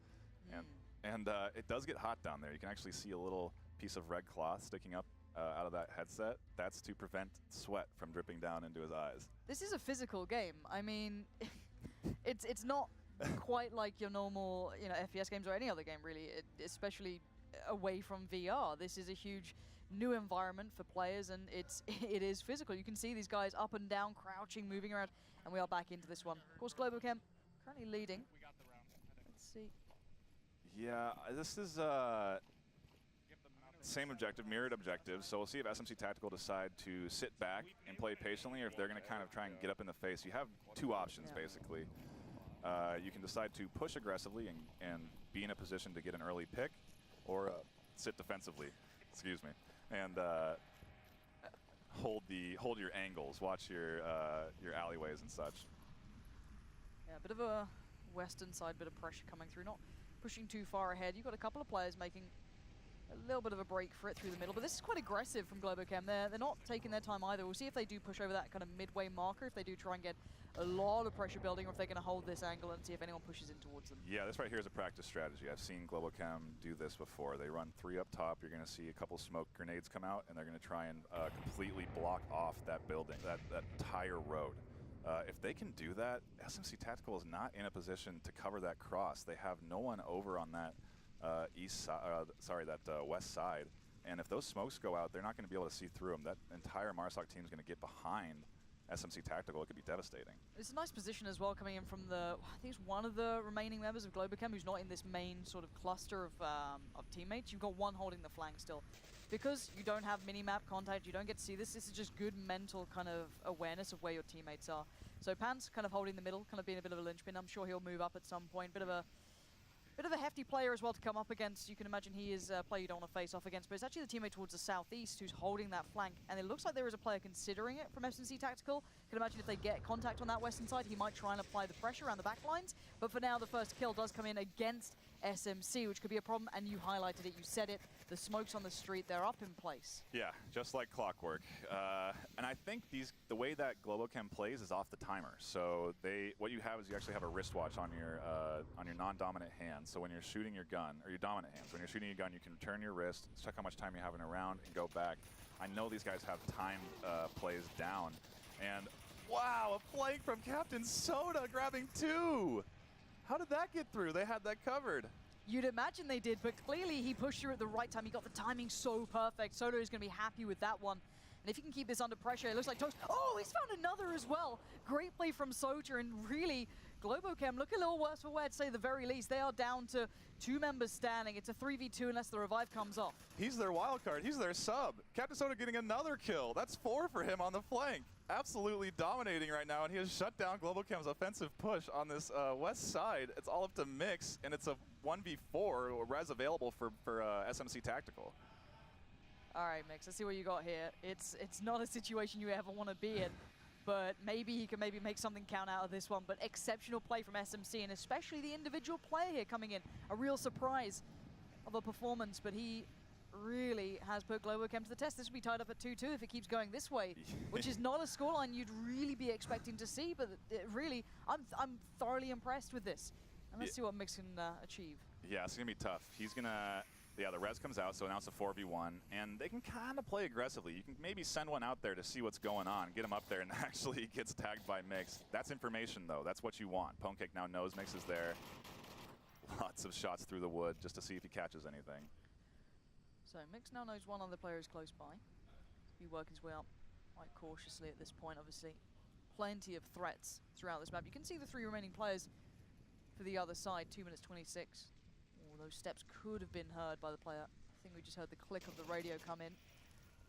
And it does get hot down there. You can actually see a little piece of red cloth sticking up out of that headset. That's to prevent sweat from dripping down into his eyes. This is a physical game. I mean, it's not quite like your normal, FPS games or any other game really, especially away from VR. This is a huge new environment for players, and it is physical. You can see these guys up and down, crouching, moving around, and we are back into this one. Of course, Globochem currently leading. Let's see. Yeah, this is same objective, mirrored objective. So we'll see if SMC Tactical decide to sit back and play patiently, or if they're going to kind of try and get up in the face. You have two options, basically. You can decide to push aggressively and be in a position to get an early pick, or sit defensively, excuse me, and hold your angles, watch your alleyways and such. Yeah, a bit of a western side, bit of pressure coming through, not pushing too far ahead. You've got a couple of players making a little bit of a break for it through the middle, but this is quite aggressive from Globochem. They're not taking their time either. We'll see if they do push over that kind of midway marker, if they do try and get a lot of pressure building, or if they're going to hold this angle and see if anyone pushes in towards them. Yeah, this right here is a practice strategy. I've seen Globochem do this before. They run 3 up top. You're going to see a couple smoke grenades come out, and they're going to try and completely block off that building, that entire road. If they can do that, SMC Tactical is not in a position to cover that cross. They have no one over on that west side. And if those smokes go out, they're not going to be able to see through them. That entire Marsoc team is going to get behind SMC Tactical. It could be devastating. It's a nice position as well, coming in from I think it's one of the remaining members of Globochem who's not in this main sort of cluster of teammates. You've got one holding the flank still. Because you don't have mini-map contact, you don't get to see this. This is just good mental kind of awareness of where your teammates are. So Pan's kind of holding the middle, kind of being a bit of a linchpin. I'm sure he'll move up at some point. Bit of a hefty player as well to come up against. You can imagine he is a player you don't want to face off against, but it's actually the teammate towards the southeast who's holding that flank. And it looks like there is a player considering it from SMC Tactical. You can imagine if they get contact on that western side, he might try and apply the pressure around the back lines. But for now, the first kill does come in against SMC, which could be a problem. And you highlighted it, you said it. The smokes on the street, they're up in place. Yeah, just like clockwork. And I think the way that Globochem plays is off the timer. So what you have is you actually have a wristwatch on your non-dominant hand. So when you're shooting your gun, or your dominant hand, so when you're shooting your gun, you can turn your wrist, check how much time you have in a round, and go back. I know these guys have time plays down. And wow, a flank from Captain Soda grabbing 2. How did that get through? They had that covered. You'd imagine they did, but clearly he pushed through at the right time. He got the timing so perfect. Soda is going to be happy with that one. And if he can keep this under pressure, it looks like Toast. Oh, he's found another as well. Great play from Soda, and really, Globochem look a little worse for wear, to say the very least. They are down to 2 members standing. It's a 3v2 unless the revive comes off. He's their wild card. He's their sub. Captain Soda getting another kill. That's 4 for him on the flank. Absolutely dominating right now, and he has shut down Globochem's offensive push on this west side. It's all up to Mix, and it's a 1v4 res available for SMC Tactical. All right, Mix, let's see what you got here. It's not a situation you ever want to be in, but maybe he can make something count out of this one. But exceptional play from SMC, and especially the individual player here coming in. A real surprise of a performance, but he really has put Globochem to the test. This will be tied up at 2-2 if it keeps going this way, which is not a scoreline you'd really be expecting to see, but really, I'm thoroughly impressed with this. And let's see what Mix can achieve. Yeah, it's going to be tough. He's going to... Yeah, the res comes out, so now it's a 4v1, and they can kind of play aggressively. You can maybe send one out there to see what's going on, get him up there, and actually he gets tagged by Mix. That's information, though. That's what you want. Pwnecake now knows Mix is there. Lots of shots through the wood just to see if he catches anything. So Mix now knows one other player is close by. He's working his way up quite cautiously at this point, obviously. Plenty of threats throughout this map. You can see the 3 remaining players for the other side, 2 minutes 26. Those steps could have been heard by the player. I think we just heard the click of the radio come in.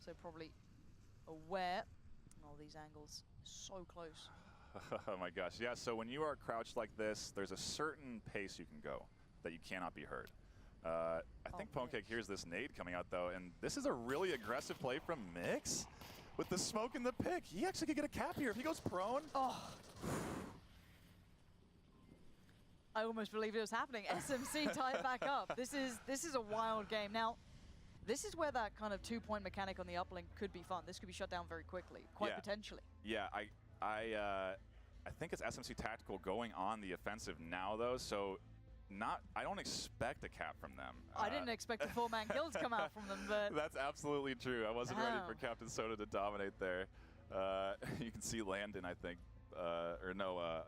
So probably aware. Oh, these angles, so close. Oh my gosh, yeah, so when you are crouched like this, there's a certain pace you can go that you cannot be heard. I think Pwnecake hears this nade coming out though, and this is a really aggressive play from Mix. With the smoke and the pick, he actually could get a cap here if he goes prone. Oh. I almost believe it was happening. SMC tied back up. This is a wild game. Now, this is where that kind of 2-point mechanic on the uplink could be fun. This could be shut down very quickly, quite potentially. Yeah, I think it's SMC Tactical going on the offensive now though, so I don't expect a cap from them. I didn't expect a 4-man kill to come out from them, but that's absolutely true. I wasn't ready for Captain Soda to dominate there. You can see Landon, I think.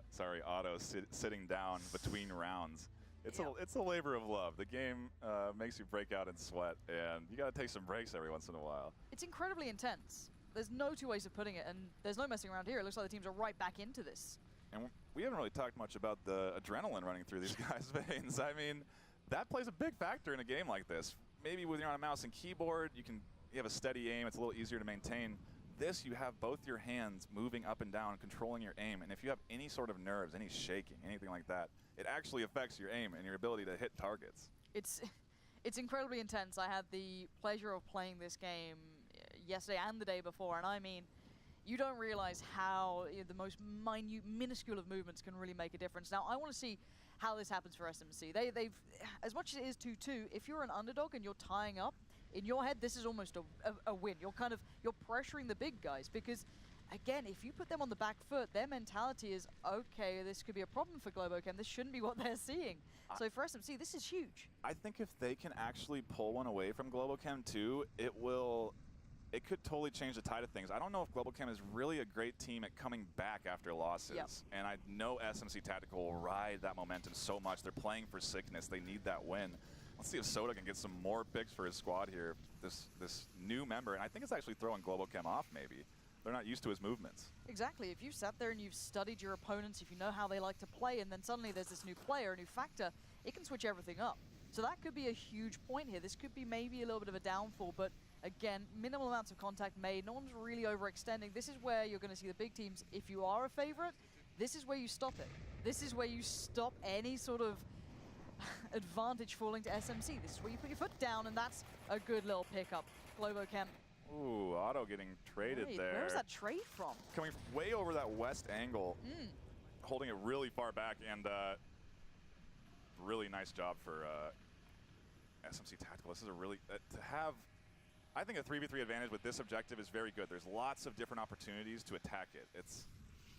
Sorry, Otto sitting down between rounds. It's a labor of love. The game makes you break out in sweat, and you got to take some breaks every once in a while. It's incredibly intense. There's no 2 ways of putting it, and there's no messing around here. It looks like the teams are right back into this. And we haven't really talked much about the adrenaline running through these guys' veins. I mean, that plays a big factor in a game like this. Maybe when you're on a mouse and keyboard, you have a steady aim. It's a little easier to maintain. This, you have both your hands moving up and down, controlling your aim. And if you have any sort of nerves, any shaking, anything like that, it actually affects your aim and your ability to hit targets. It's incredibly intense. I had the pleasure of playing this game yesterday and the day before, and I mean, you don't realize how the most minuscule of movements can really make a difference. Now, I want to see how this happens for SMC. They've, as much as it is 2-2, if you're an underdog and you're tying up, in your head, this is almost a win. You're pressuring the big guys because, again, if you put them on the back foot, their mentality is, okay, this could be a problem for Globochem. This shouldn't be what they're seeing. So for SMC, this is huge. I think if they can actually pull one away from Globochem too, it will it could totally change the tide of things. I don't know if Globochem is really a great team at coming back after losses. Yep. And I know SMC Tactical will ride that momentum so much. They're playing for sickness. They need that win. Let's see if Soda can get some more picks for his squad here. This new member, and I think it's actually throwing Globochem off maybe. They're not used to his movements. Exactly. If you've sat there and you've studied your opponents, if you know how they like to play, and then suddenly there's this new player, a new factor, it can switch everything up. So that could be a huge point here. This could be maybe a little bit of a downfall, but again, minimal amounts of contact made. No one's really overextending. This is where you're going to see the big teams. If you are a favorite, this is where you stop it. This is where you stop any sort of advantage falling to SMC. This is where you put your foot down, and that's a good little pickup. Globochem. Ooh, Otto getting traded there. Where was that trade from? Coming way over that west angle, holding it really far back, and really nice job for SMC Tactical. This is a really, to have, I think a 3v3 advantage with this objective is very good. There's lots of different opportunities to attack it.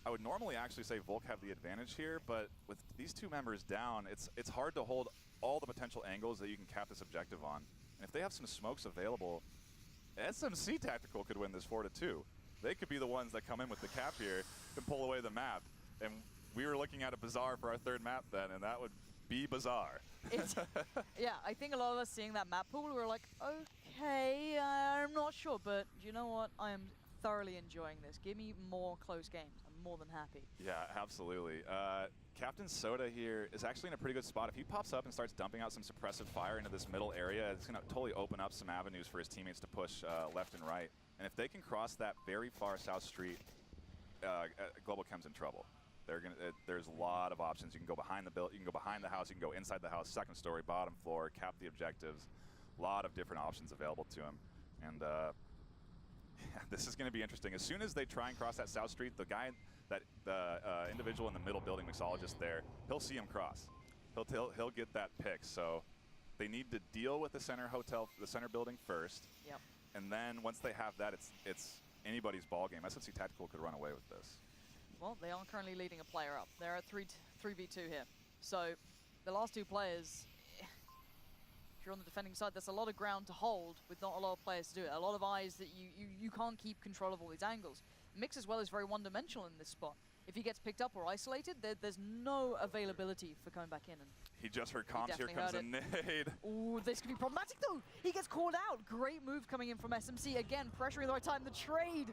I would normally actually say Volk have the advantage here, but with these two members down, it's hard to hold all the potential angles that you can cap this objective on. And if they have some smokes available, SMC Tactical could win this 4-2. They could be the ones that come in with the cap here and pull away the map. And we were looking at a Bazaar for our third map then, and that would be bizarre. Yeah, I think a lot of us seeing that map pool, we were like, okay, I'm not sure, but you know what? I am thoroughly enjoying this. Give me more close games. I'm more than happy. Yeah, absolutely. Captain Soda here is actually in a pretty good spot. If he pops up and starts dumping out some suppressive fire into this middle area, it's going to totally open up some avenues for his teammates to push left and right. And if they can cross that very far south street, Globochem's in trouble. There's a lot of options. You can go behind the you can go behind the house, you can go inside the house, second story, bottom floor, cap the objectives. A lot of different options available to him. And this is going to be interesting. As soon as they try and cross that south street, the individual in the middle building, mixologist there, he'll see him cross. He'll get that pick. So they need to deal with the center hotel, the center building first. Yep. And then once they have that, it's anybody's ball game. SMC Tactical could run away with this. Well, they are currently leading a player up. They're at 3v2 here. So the last two players, if you're on the defending side, there's a lot of ground to hold with not a lot of players to do it. A lot of eyes that you can't keep control of all these angles. Mix as well is very one-dimensional in this spot. If he gets picked up or isolated, there's no availability for coming back in. And he just heard comms. Here comes a nade. Ooh, this could be problematic though. He gets called out. Great move coming in from SMC. Again, pressuring the right time. The trade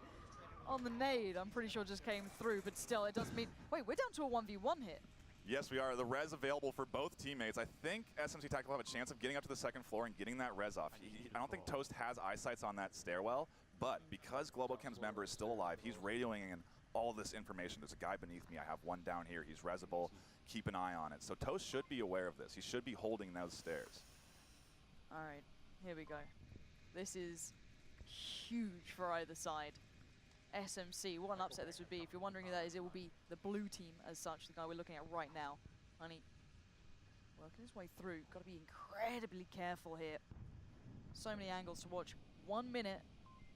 on the nade, I'm pretty sure just came through, but still, it does mean, wait, we're down to a 1v1 here. Yes, we are. The res available for both teammates. I think SMC Tactical have a chance of getting up to the second floor and getting that res off. I don't think Toast has eyesights on that stairwell, but because Globochem's member is still alive, he's radioing in all this information. There's a guy beneath me. I have one down here. He's resable. Keep an eye on it. So Toast should be aware of this. He should be holding those stairs. All right, here we go. This is huge for either side. SMC, what an upset this would be. If you're wondering who that is, it will be the blue team as such, the guy we're looking at right now. Honey, working his way through. Got to be incredibly careful here. So many angles to watch. 1 minute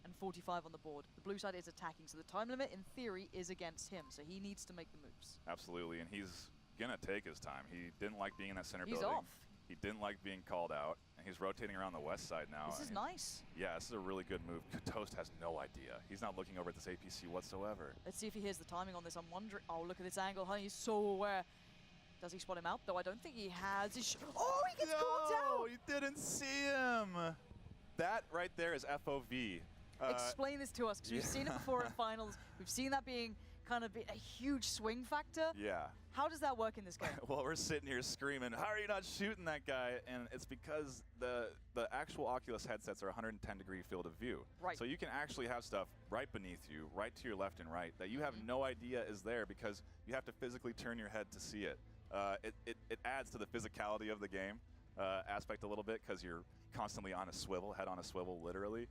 and 45 on the board. The blue side is attacking, so the time limit, in theory, is against him, so he needs to make the moves. Absolutely, and he's going to take his time. He didn't like being in that center He's building. off. He didn't like being called out, and he's rotating around the west side now. This is nice. Yeah, this is a really good move. Toast has no idea. He's not looking over at this APC whatsoever. Let's see if he hears the timing on this. I'm wondering. Oh, look at this angle. Honey, he's so aware. Does he spot him out? Though I don't think he has. Oh, he gets caught out! You didn't see him! That right there is FOV. Explain this to us, because we've seen it before in finals. We've seen that being kind of a huge swing factor. Yeah. How does that work in this game? Well, we're sitting here screaming, how are you not shooting that guy? And it's because the actual Oculus headsets are 110-degree field of view. Right. So you can actually have stuff right beneath you, right to your left and right, that you have no idea is there because you have to physically turn your head to see it. It adds to the physicality of the game aspect a little bit because you're constantly on a swivel, head on a swivel, literally.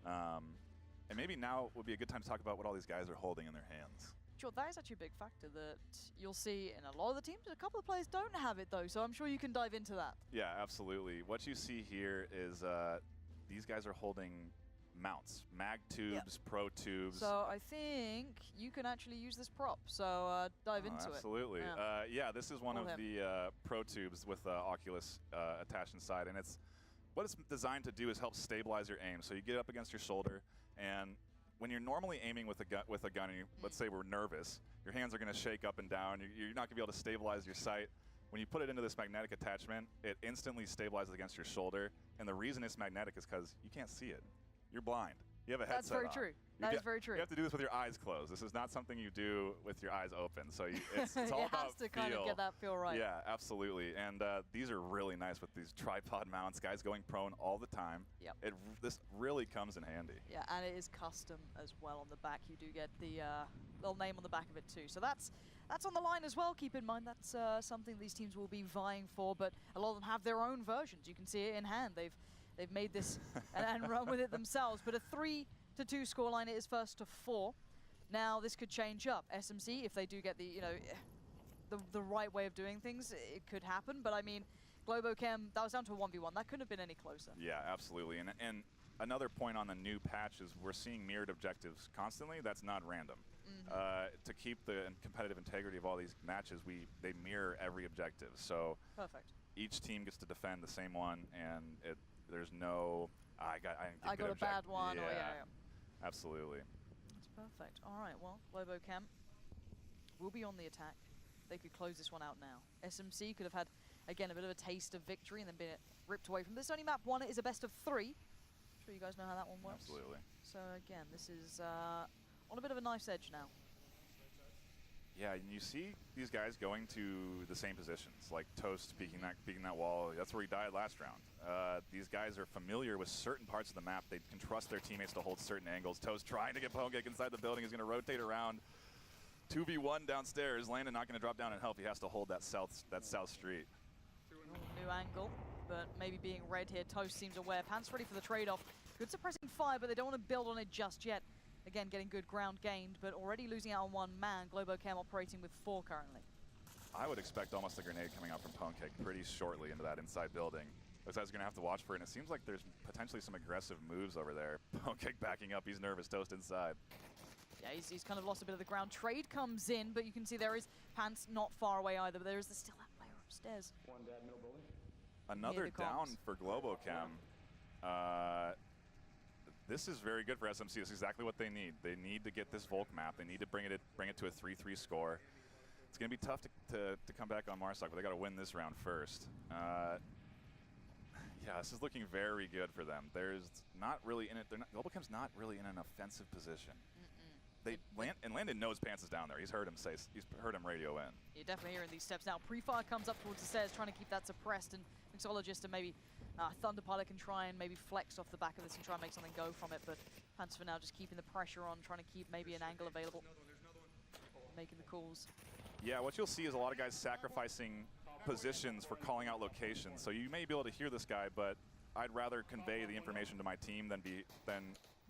And maybe now would be a good time to talk about what all these guys are holding in their hands. Sure, that is actually a big factor that you'll see in a lot of the teams. A couple of players don't have it, though, so I'm sure you can dive into that. Yeah, absolutely. What you see here is these guys are holding mounts, mag tubes, pro tubes. So I think you can actually use this prop, so dive into absolutely. it. Absolutely. Yeah, this is one of the pro tubes with Oculus attached inside, and what it's designed to do is help stabilize your aim. So you get up against your shoulder, And when you're normally aiming with a gun, and let's say we're nervous, your hands are going to shake up and down. You're not going to be able to stabilize your sight. When you put it into this magnetic attachment, it instantly stabilizes against your shoulder. And the reason it's magnetic is because you can't see it. You're blind. You have a headset That's very on. true. That is very true. You have to do this with your eyes closed. This is not something you do with your eyes open. So it's all it about has to kind of get that feel right. Yeah, absolutely. And these are really nice with these tripod mounts. Guys going prone all the time. Yep. This really comes in handy. Yeah, and it is custom as well on the back. You do get the little name on the back of it too. So that's on the line as well. Keep in mind that's something these teams will be vying for, but a lot of them have their own versions. You can see it in hand. They've made this and run with it themselves. But a 3-2 scoreline, it is first to 4. Now this could change up. SMC, if they do get the right way of doing things, it could happen. But I mean, Globochem, that was down to a 1v1. That couldn't have been any closer. Yeah, absolutely. And another point on the new patch is we're seeing mirrored objectives constantly. That's not random. To keep the competitive integrity of all these matches, they mirror every objective. So perfect. Each team gets to defend the same one, and there's no I got a bad one. Yeah, or yeah. Absolutely. That's perfect. All right, well, Globochem will be on the attack. They could close this one out now. SMC could have had, again, a bit of a taste of victory and then been ripped away from this. Only map 1, it is a best of 3. I'm sure you guys know how that one works. Absolutely. So again, this is on a bit of a knife's edge now. Yeah, and you see these guys going to the same positions, like Toast peeking that wall. That's where he died last round. These guys are familiar with certain parts of the map. They can trust their teammates to hold certain angles. Toast trying to get Pongek inside the building. He's going to rotate around. 2v1 downstairs. Landon not going to drop down and help. He has to hold that south street. New angle, but maybe being red here. Toast seems aware. Pants ready for the trade-off. Good suppressing fire, but they don't want to build on it just yet. Again, getting good ground gained, but already losing out on 1 man. Globochem operating with 4 currently. I would expect almost a grenade coming out from Pongek pretty shortly into that inside building. Looks like he's going to have to watch for it, and it seems like there's potentially some aggressive moves over there. Pongek backing up. He's nervous. Toast inside. Yeah, he's kind of lost a bit of the ground. Trade comes in, but you can see there is Pants not far away either, but there is still that player upstairs. One dead, middle building. Another down for Globochem. This is very good for SMC. This is exactly what they need. They need to get this Volk map. They need to bring it to a 3-3 score. It's going to be tough to come back on Marsoc, but they got to win this round first. Yeah, this is looking very good for them. There's not really in it. Globochem's not really in an offensive position. Landon knows Pants is down there. He's heard him radio in. You're definitely hearing these steps now. Pre-fire comes up towards the stairs, trying to keep that suppressed, and Mixologist and maybe Thunderpilot can try and maybe flex off the back of this and try and make something go from it, but Pants for now just keeping the pressure on, trying to keep maybe an angle available. Making the calls. Yeah, what you'll see is a lot of guys sacrificing positions for calling out locations. So you may be able to hear this guy, but I'd rather convey the information to my team than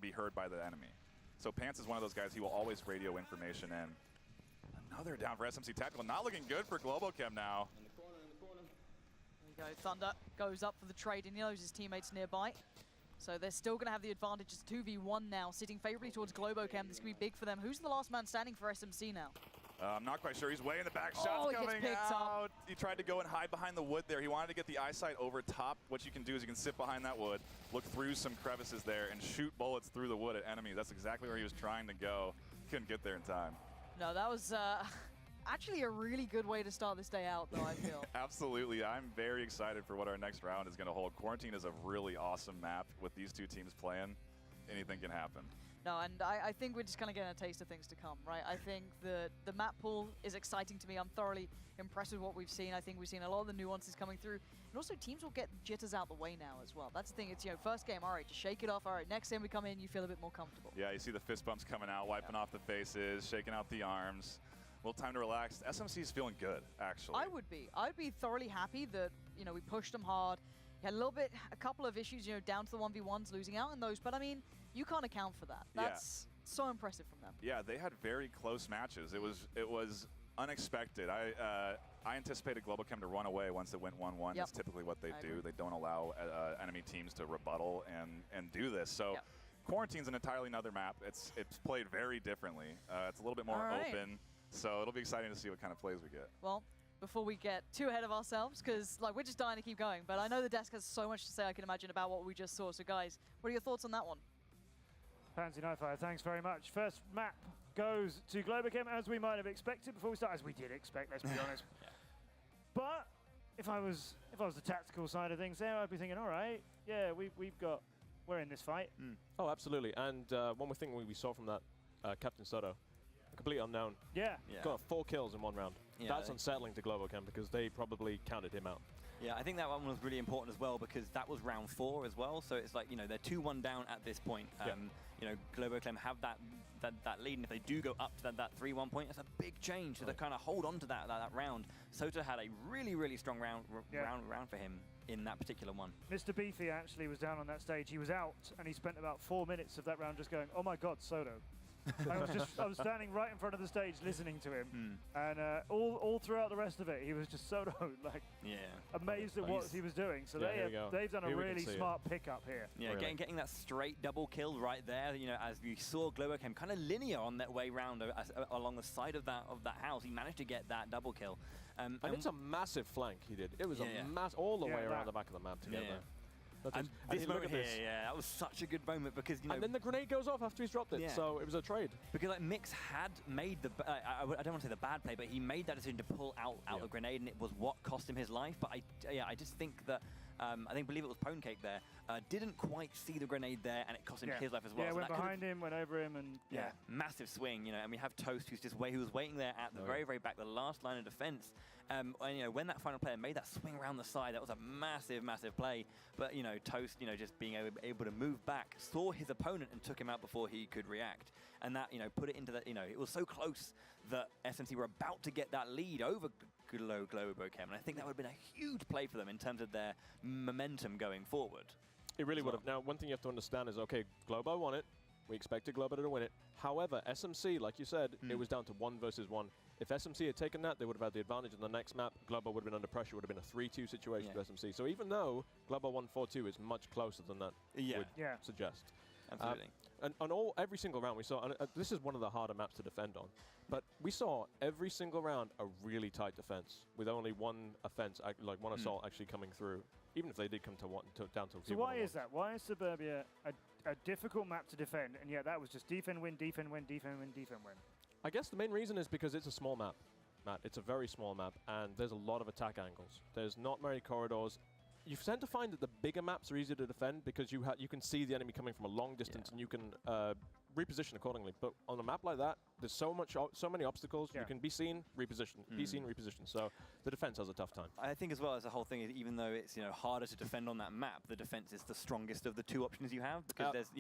be heard by the enemy. So Pants is one of those guys, he will always radio information in. Another down for SMC Tactical. Not looking good for Globochem now. In the corner. There you go. Thunder goes up for the trade and he knows his teammates nearby. So they're still going to have the advantage. It's 2v1 now, sitting favorably towards Globochem. This could be big for them. Who's the last man standing for SMC now? I'm not quite sure. He's way in the back. Shots coming out. He tried to go and hide behind the wood there. He wanted to get the eyesight over top. What you can do is you can sit behind that wood, look through some crevices there, and shoot bullets through the wood at enemies. That's exactly where he was trying to go. Couldn't get there in time. No, that was actually a really good way to start this day out, though, I feel. Absolutely. I'm very excited for what our next round is going to hold. Quarantine is a really awesome map with these two teams playing. Anything can happen. No, and I think we're just kind of getting a taste of things to come, right? I think the map pool is exciting to me. I'm thoroughly impressed with what we've seen. I think we've seen a lot of the nuances coming through. And also, teams will get jitters out the way now as well. That's the thing. It's, first game, all right, just shake it off. All right, next game we come in, you feel a bit more comfortable. Yeah, you see the fist bumps coming out, wiping off the faces, shaking out the arms. A little time to relax. SMC is feeling good, actually. I would be. I'd be thoroughly happy that, we pushed them hard. Had a couple of issues, down to the 1v1s, losing out in those. But, I mean, you can't account for that. That's so impressive from them. Yeah, they had very close matches. It was unexpected. I anticipated Globochem to run away once it went 1-1. That's typically what they do. They don't allow enemy teams to rebuttal and do this. So Quarantine's an entirely another map. It's played very differently. It's a little bit more open. So it'll be exciting to see what kind of plays we get. Well, before we get too ahead of ourselves, because we're just dying to keep going, but I know the desk has so much to say, I can imagine, about what we just saw. So guys, what are your thoughts on that one? Pansy Nightfire, thanks very much. First map goes to Globochem, as we might have expected before we start, as we did expect, let's be honest. But if I was the tactical side of things there, I'd be thinking, all right, yeah, we're in this fight. Oh, absolutely. And one more thing we saw from that Captain Soto, complete unknown. Yeah. Got 4 kills in 1 round. Yeah, That's unsettling to Globochem because they probably counted him out. Yeah, I think that one was really important as well because that was round 4 as well. So it's like, you know, they're 2-1 down at this point. You know, Globochem have that lead, and if they do go up to that 3-1 point, that's a big change. So they kind of hold on to that round. Soto had a really, really strong round for him in that particular one. Mr. Beefy actually was down on that stage. He was out, and he spent about 4 minutes of that round just going, oh my God, Soto. I was standing right in front of the stage listening to him, and all throughout the rest of it, he was just Soto, like amazed at what he was doing. So they've done a really smart pickup here. Yeah, really. getting that straight double kill right there. You know, as you saw Globochem kind of linear on that way round along the side of that house, he managed to get that double kill. And it's a massive flank he did. It was a all the way around the back of the map to get there. And this moment here, that was such a good moment because, you know... And then the grenade goes off after he's dropped it, so it was a trade. Because, like, Mix had made the... I don't want to say the bad play, but he made that decision to pull out the grenade, and it was what cost him his life. But, I just think that... I believe it was Ponecake there, didn't quite see the grenade there, and it cost him his life as well. Yeah, so went behind him, went over him, and massive swing, you know, and we have Toast, who's just who was waiting there at the very, very back, the last line of defense. And, you know, when that final player made that swing around the side, that was a massive, massive play. But, you know, Toast, you know, just being able to move back, saw his opponent and took him out before he could react. And that, you know, put it into that, you know, it was so close that SMC were about to get that lead over Globochem. And I think that would have been a huge play for them in terms of their momentum going forward. It really would have. Now, one thing you have to understand is, okay, Globo won it. We expected Globo to win it. However, SMC, like you said, it was down to 1 versus 1. If SMC had taken that, they would have had the advantage in the next map. Globo would have been under pressure. It would have been a 3-2 situation for SMC. So even though Globo won 4-2 is much closer than that would suggest. Absolutely. And on every single round we saw, and this is one of the harder maps to defend on, but we saw every single round a really tight defense with only one offense, like one assault actually coming through, even if they did come down to So why is that? Why is Suburbia a difficult map to defend, and yet that was just defend, win, defend, win, defend, win, defend, win? I guess the main reason is because it's a small map, Matt. It's a very small map, and there's a lot of attack angles. There's not many corridors. You tend to find that the bigger maps are easier to defend because you can see the enemy coming from a long distance and you can reposition accordingly. But on a map like that, there's so many obstacles. You can be seen, reposition, be seen, reposition. So the defense has a tough time. I think as well as the whole thing is, even though it's harder to defend on that map, the defense is the strongest of the 2 options you have because there's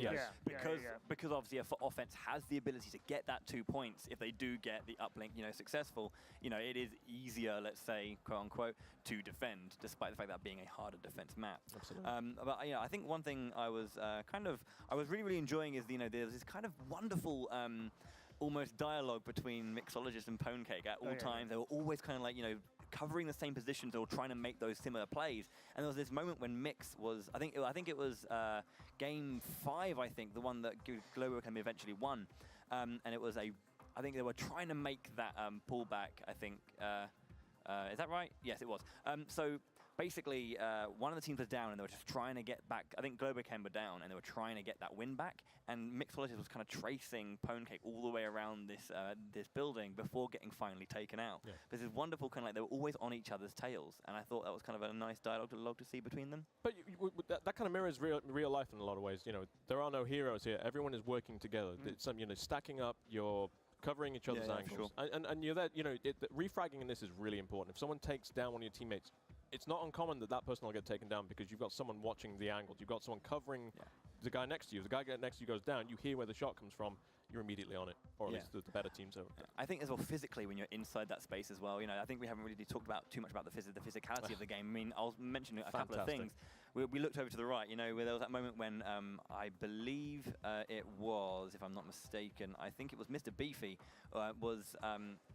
because obviously if offense has the ability to get that 2 points if they do get the uplink successful. It is easier, let's say, quote unquote, to defend despite the fact that being a harder defense map. Absolutely. But I think one thing I was really enjoying is there's this kind of wonderful almost dialogue between Mixologist and Ponecake at all times. They were always kind of like covering the same positions or trying to make those similar plays. And there was this moment when Mix was, I think it was game 5, I think, the one that Globochem eventually won. And it was I think they were trying to make that pullback, I think. Is that right? Yes, it was. So basically, one of the teams was down and they were just trying to get back. I think Globochem were down and they were trying to get that win back. And Mixologist was kind of tracing Ponecake all the way around this building before getting finally taken out. Yeah. This is wonderful, kind of like they were always on each other's tails. And I thought that was kind of a nice dialogue to see between them. But that kind of mirrors real life in a lot of ways. There are no heroes here. Everyone is working together. It's stacking up your covering each other's angles. Sure. And you're there, refragging in this is really important. If someone takes down one of your teammates, it's not uncommon that person will get taken down because you've got someone watching the angles. You've got someone covering the guy next to you. If the guy next to you goes down, you hear where the shot comes from, you're immediately on it, or at least the better teams are. I think as well physically when you're inside that space as well, I think we haven't really talked too much about the physicality of the game. I mean, I'll mention a couple of things. We looked over to the right, where there was that moment when I believe it was, if I'm not mistaken, I think it was Mr. Beefy was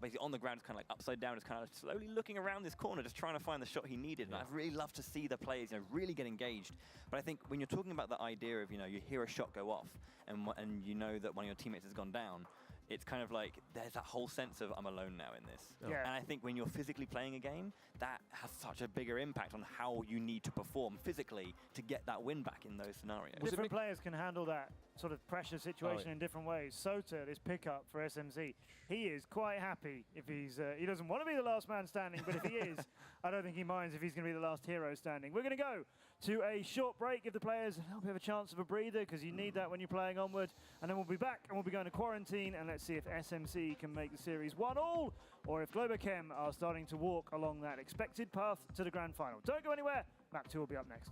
basically on the ground, just kind of like upside down, just kind of slowly looking around this corner, just trying to find the shot he needed. And I'd really love to see the players, really get engaged. But I think when you're talking about the idea of, you hear a shot go off, and you know that one of your teammates has gone down, it's kind of like there's that whole sense of I'm alone now in this. Yeah. And I think when you're physically playing a game, that has such a bigger impact on how you need to perform physically to get that win back in those scenarios. Different players can handle that sort of pressure situation in different ways. Sota, this pickup for SMC, he is quite happy if he's, he doesn't want to be the last man standing, but if he is, I don't think he minds if he's going to be the last hero standing. We're going to go to a short break, give the players a little bit of a chance of a breather, because you need that when you're playing Onward, and then we'll be back and we'll be going to quarantine, and let's see if SMC can make the series 1-1, or if Globochem are starting to walk along that expected path to the grand final. Don't go anywhere, map 2 will be up next.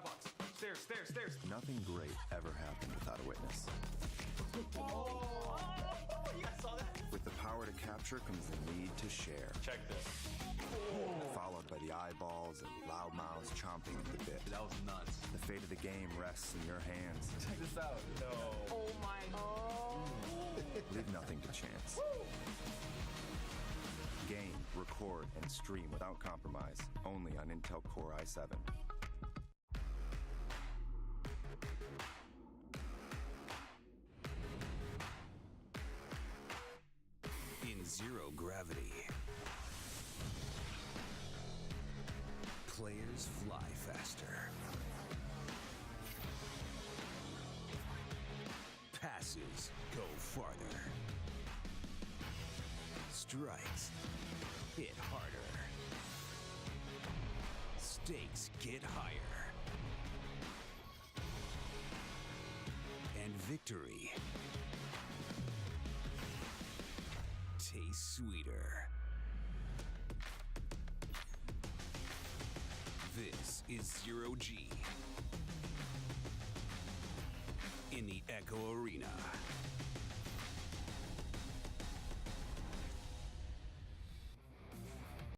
Box. Stairs, stairs, stairs. Nothing great ever happened without a witness. Oh, you guys saw that? With the power to capture comes the need to share. Check this. Followed by the eyeballs and loud mouths chomping at the bit. That was nuts. The fate of the game rests in your hands. Check this out. No. Oh my. Leave nothing to chance. Game, record, and stream without compromise. Only on Intel Core i7. Zero gravity. Players fly faster. Passes go farther. Strikes hit harder. Stakes get higher. And victory tastes sweeter. This is Zero G in the Echo Arena.